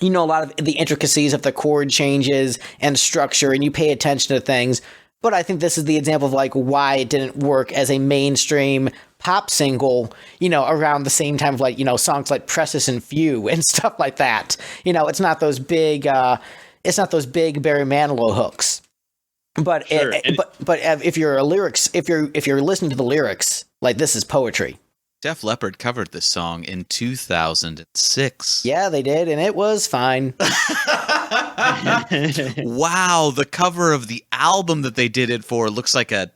You know a lot of the intricacies of the chord changes and structure, and you pay attention to things. But I think this is the example of like why it didn't work as a mainstream pop single, around the same time of like, songs like Precious and Few and stuff like that. It's not those big Barry Manilow hooks. But sure. But if you're if you're listening to the lyrics, like, this is poetry. Def Leppard covered this song in 2006. Yeah, they did, and it was fine. Wow, the cover of the album that they did it for looks like a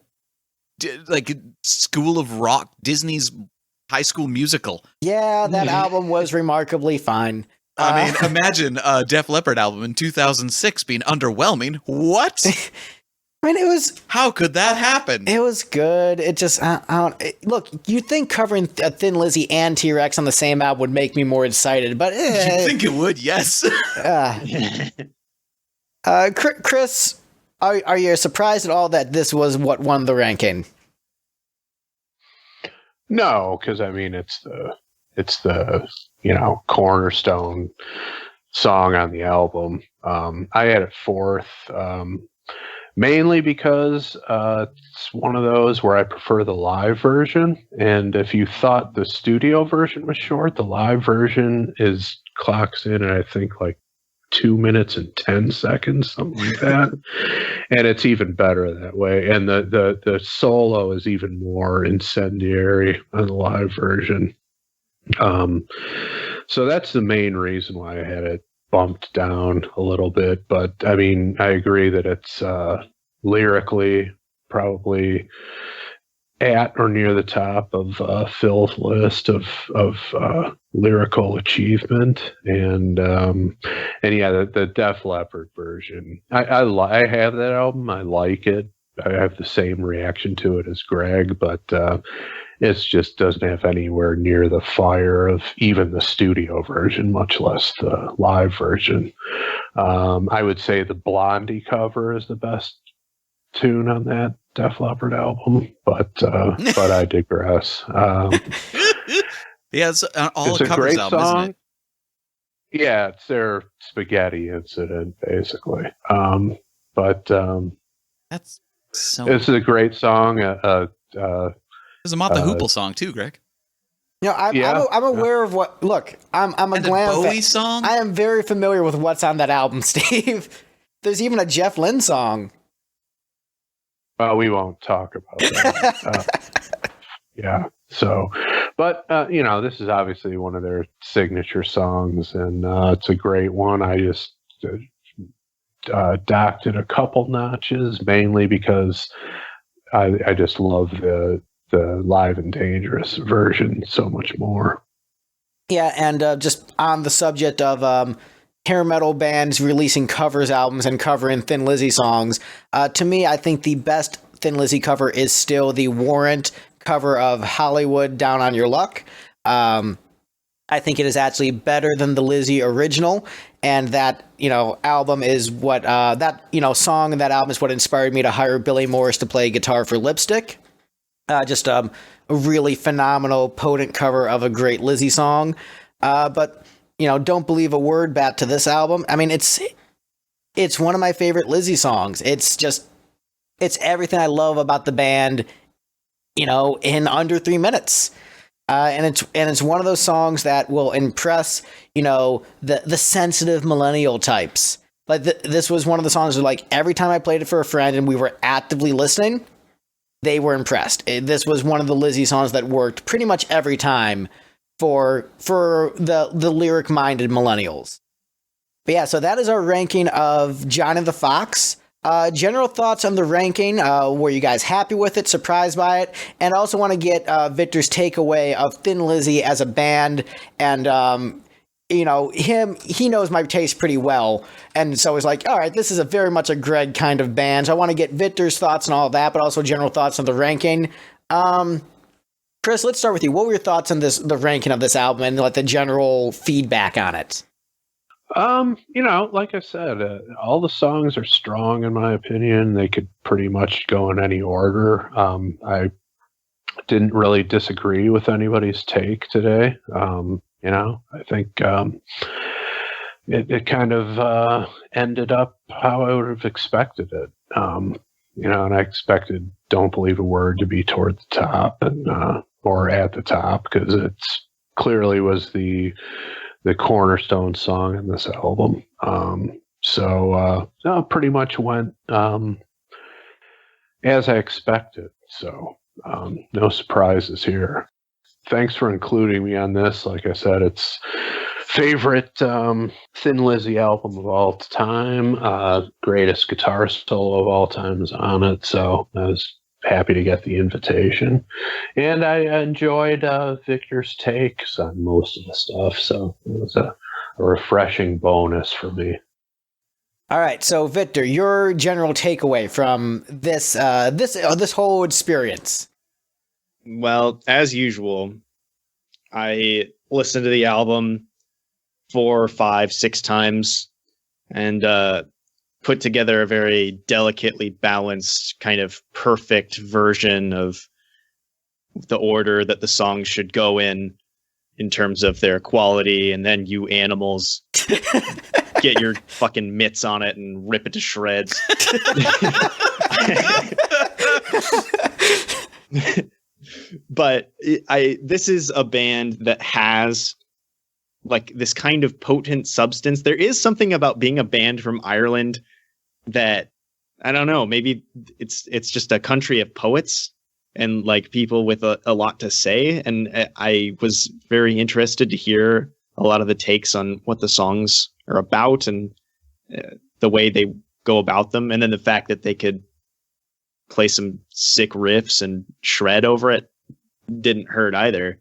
School of Rock, Disney's High School Musical. Yeah, that album was remarkably fine. I mean, imagine a Def Leppard album in 2006 being underwhelming. What? I mean, it was... How could that happen? It was good. It just... look, you'd think covering Thin Lizzy and T-Rex on the same album would make me more excited, but... You'd think it would, yes. Chris, are you surprised at all that this was what won the ranking? No, because, I mean, it's the cornerstone song on the album. I had it fourth, mainly because it's one of those where I prefer the live version. And if you thought the studio version was short, the live version clocks in at, I think, like 2 minutes and 10 seconds, something like that. And it's even better that way. And the solo is even more incendiary on the live version. So that's the main reason why I had it bumped down a little bit. But I mean, I agree that it's lyrically probably at or near the top of Phil's list of lyrical achievement. And yeah, the Def Leppard version. I have that album. I like it. I have the same reaction to it as Greg, but it just doesn't have anywhere near the fire of even the studio version, much less the live version. I would say the Blondie cover is the best tune on that Def Leppard album, but I digress. Yeah, it's all it's a a covers great album, song. isn't it? Yeah, it's their spaghetti incident, basically. That's so. It's a great song. There's a Mott the Hoople song too, Greg. You know, I'm aware of what. Look, I'm a And glam Bowie fan. song. I am very familiar with what's on that album, Steve. There's even a Jeff Lynne song. Well, we won't talk about that. Yeah. So, but this is obviously one of their signature songs, and it's a great one. I just docked it a couple notches, mainly because I just love the Live and Dangerous version so much more. Yeah, and just on the subject of hair metal bands releasing covers albums and covering Thin Lizzy songs, to me, I think the best Thin Lizzy cover is still the Warrant cover of Hollywood Down on Your Luck. I think it is actually better than the Lizzy original, and that album is what song and that album is what inspired me to hire Billy Morris to play guitar for Lipstick. Just a really phenomenal, potent cover of a great Lizzy song. But don't believe a word back to this album. I mean, it's one of my favorite Lizzy songs. It's everything I love about the band, in under 3 minutes. And it's one of those songs that will impress, the sensitive millennial types. Like this was one of the songs where, like, every time I played it for a friend and we were actively listening, they were impressed. This was one of the Lizzy songs that worked pretty much every time for the lyric-minded millennials. But yeah, so that is our ranking of Johnny the Fox. General thoughts on the ranking. Were you guys happy with it, surprised by it? And I also want to get Victor's takeaway of Thin Lizzy as a band. And, he knows my taste pretty well. And so he's like, all right, this is very much a Greg kind of band. So I want to get Victor's thoughts and all that, but also general thoughts on the ranking. Chris, let's start with you. What were your thoughts on the ranking of this album and like the general feedback on it? Like I said, all the songs are strong in my opinion. They could pretty much go in any order. I didn't really disagree with anybody's take today. I think it kind of ended up how I would have expected it. And I expected Don't Believe a Word to be toward the top and or at the top, because it's clearly was the cornerstone song in this album. So pretty much went as I expected. So no surprises here. Thanks for including me on this. Like I said, it's favorite Thin Lizzy album of all time. Greatest guitar solo of all time is on it. So I was happy to get the invitation. And I enjoyed Victor's takes on most of the stuff. So it was a refreshing bonus for me. All right, so Victor, your general takeaway from this whole experience. Well, as usual, I listened to the album 4, 5, 6 times and put together a very delicately balanced, kind of perfect version of the order that the songs should go in terms of their quality. And then You Animals get your fucking mitts on it and rip it to shreds. But this is a band that has like this kind of potent substance. There is something about being a band from Ireland that, I don't know, maybe it's just a country of poets and like people with a lot to say. And I was very interested to hear a lot of the takes on what the songs are about and the way they go about them. And then the fact that they could play some sick riffs and shred over it didn't hurt either.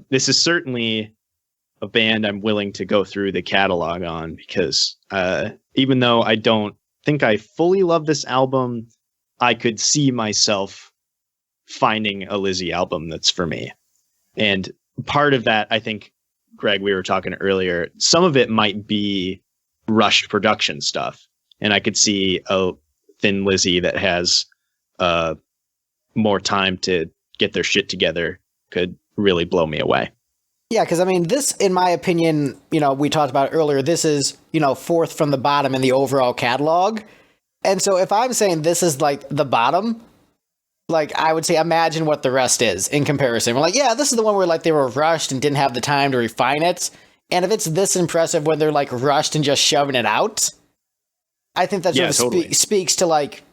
This is certainly a band I'm willing to go through the catalog on because even though I don't think I fully love this album, I could see myself finding a Lizzy album that's for me. And part of that, I think, Greg, we were talking earlier, some of it might be rushed production stuff. And I could see a Thin Lizzy that has more time to get their shit together could really blow me away. Yeah, because I mean, this, in my opinion, we talked about it earlier, this is, fourth from the bottom in the overall catalog. And so if I'm saying this is like the bottom, like I would say, imagine what the rest is in comparison. We're like, yeah, this is the one where like they were rushed and didn't have the time to refine it. And if it's this impressive when they're like rushed and just shoving it out, I think that totally speaks to like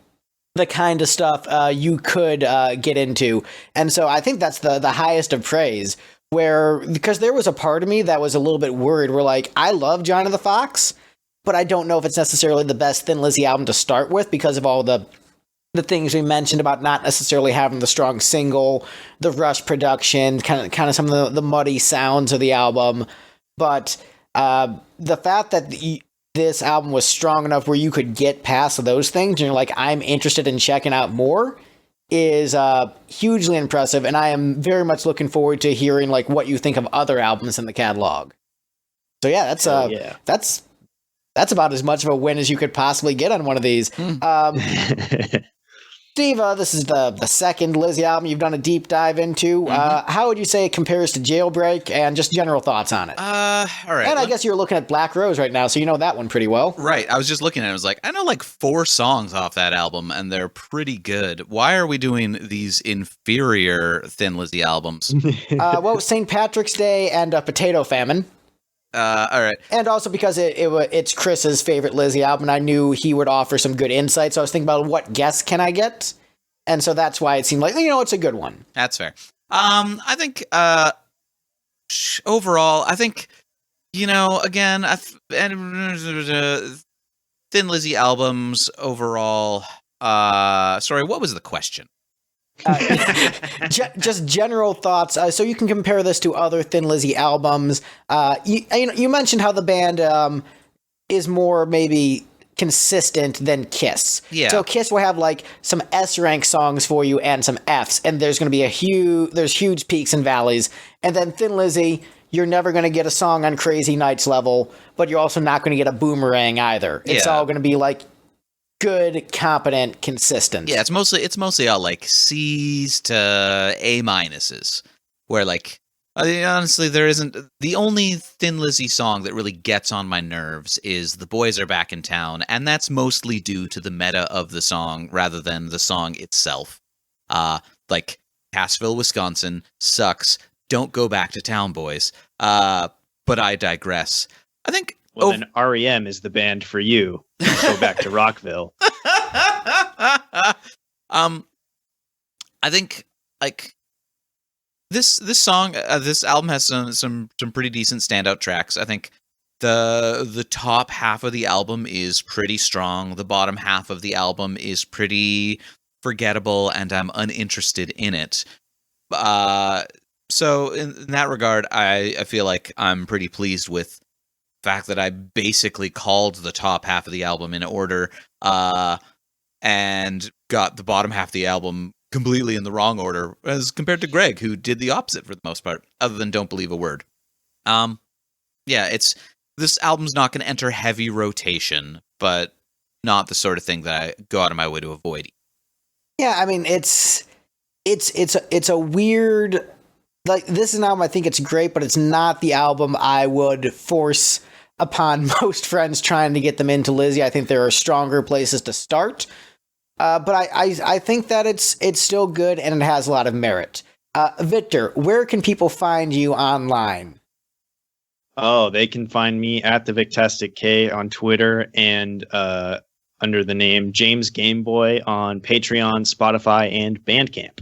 the kind of stuff you could get into. And so I think that's the highest of praise. Because there was a part of me that was a little bit worried. We're like, I love Johnny the Fox, but I don't know if it's necessarily the best Thin Lizzy album to start with because of all the things we mentioned about not necessarily having the strong single, the rush production, kind of some of the muddy sounds of the album. But the fact that this album was strong enough where you could get past those things and you're like, I'm interested in checking out more, is hugely impressive, and I am very much looking forward to hearing like what you think of other albums in the catalog. So yeah, that's about as much of a win as you could possibly get on one of these. Steve, this is the second Lizzy album you've done a deep dive into. How would you say it compares to Jailbreak, and just general thoughts on it? All right. And I guess you're looking at Black Rose right now, so you know that one pretty well. Right. I was just looking at it. I was like, I know like 4 songs off that album, and they're pretty good. Why are we doing these inferior Thin Lizzy albums? Well, St. Patrick's Day and Potato Famine. All right. And also because it's Chris's favorite Lizzy album, and I knew he would offer some good insight, so I was thinking about what guests can I get? And so that's why it seemed like, it's a good one. That's fair. I think overall, I think, again, Thin Lizzy albums overall. Sorry, what was the question? Just general thoughts. So you can compare this to other Thin Lizzy albums. You mentioned how the band is more maybe consistent than Kiss. Yeah. So Kiss will have like some S rank songs for you and some Fs, and there's going to be there's huge peaks and valleys. And then Thin Lizzy, you're never going to get a song on Crazy Nights level, but you're also not going to get a Boomerang either. It's all going to be like good, competent, consistent. Yeah, it's mostly all like C's to A minuses, where like honestly there isn't. The only Thin Lizzy song that really gets on my nerves is "The Boys Are Back in Town," and that's mostly due to the meta of the song rather than the song itself. Like Cassville, Wisconsin sucks. Don't go back to town, boys. But I digress. I think. Well, then REM is the band for you. Go back to Rockville. I think like this song, this album has some pretty decent standout tracks. I think the top half of the album is pretty strong. The bottom half of the album is pretty forgettable, and I'm uninterested in it. So in that regard, I feel like I'm pretty pleased with the fact that I basically called the top half of the album in order, and got the bottom half of the album completely in the wrong order, as compared to Greg, who did the opposite for the most part, other than Don't Believe a Word. This album's not going to enter heavy rotation, but not the sort of thing that I go out of my way to avoid. Yeah, I mean, it's a weird, like, this is an album I think it's great, but it's not the album I would force upon most friends trying to get them into Lizzy. I think there are stronger places to start. But I think that it's still good and it has a lot of merit. Victor, where can people find you online? Oh, they can find me at the Victastic K on Twitter and under the name James Gameboy on Patreon, Spotify, and Bandcamp.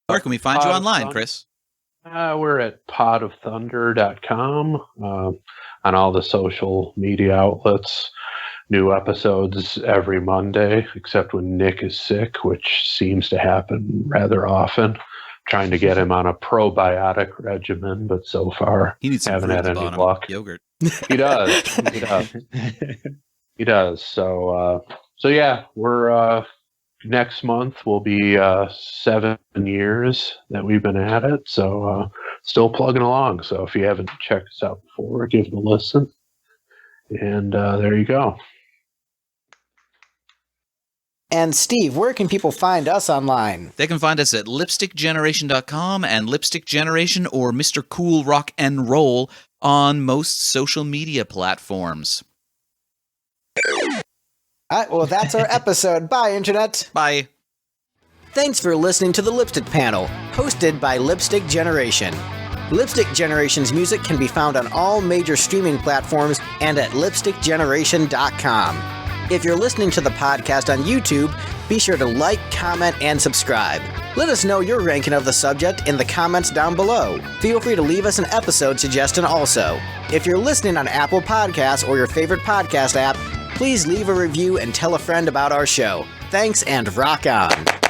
Where can we find you online, Chris? We're at podofthunder.com on all the social media outlets. New episodes every Monday, except when Nick is sick, which seems to happen rather often. Trying to get him on a probiotic regimen, but so far haven't had any luck. Yogurt. He does. He does. He does. So yeah, we're next month will be 7 years that we've been at it. So still plugging along. So if you haven't checked us out before, give it a listen. And there you go. And Steve, where can people find us online? They can find us at lipstickgeneration.com and Lipstick Generation or Mr. Cool Rock and Roll on most social media platforms. All right, well, that's our episode. Bye, Internet. Bye. Thanks for listening to the Lipstick Panel, hosted by Lipstick Generation. Lipstick Generation's music can be found on all major streaming platforms and at lipstickgeneration.com. If you're listening to the podcast on YouTube, be sure to like, comment, and subscribe. Let us know your ranking of the subject in the comments down below. Feel free to leave us an episode suggestion also. If you're listening on Apple Podcasts or your favorite podcast app, please leave a review and tell a friend about our show. Thanks and rock on.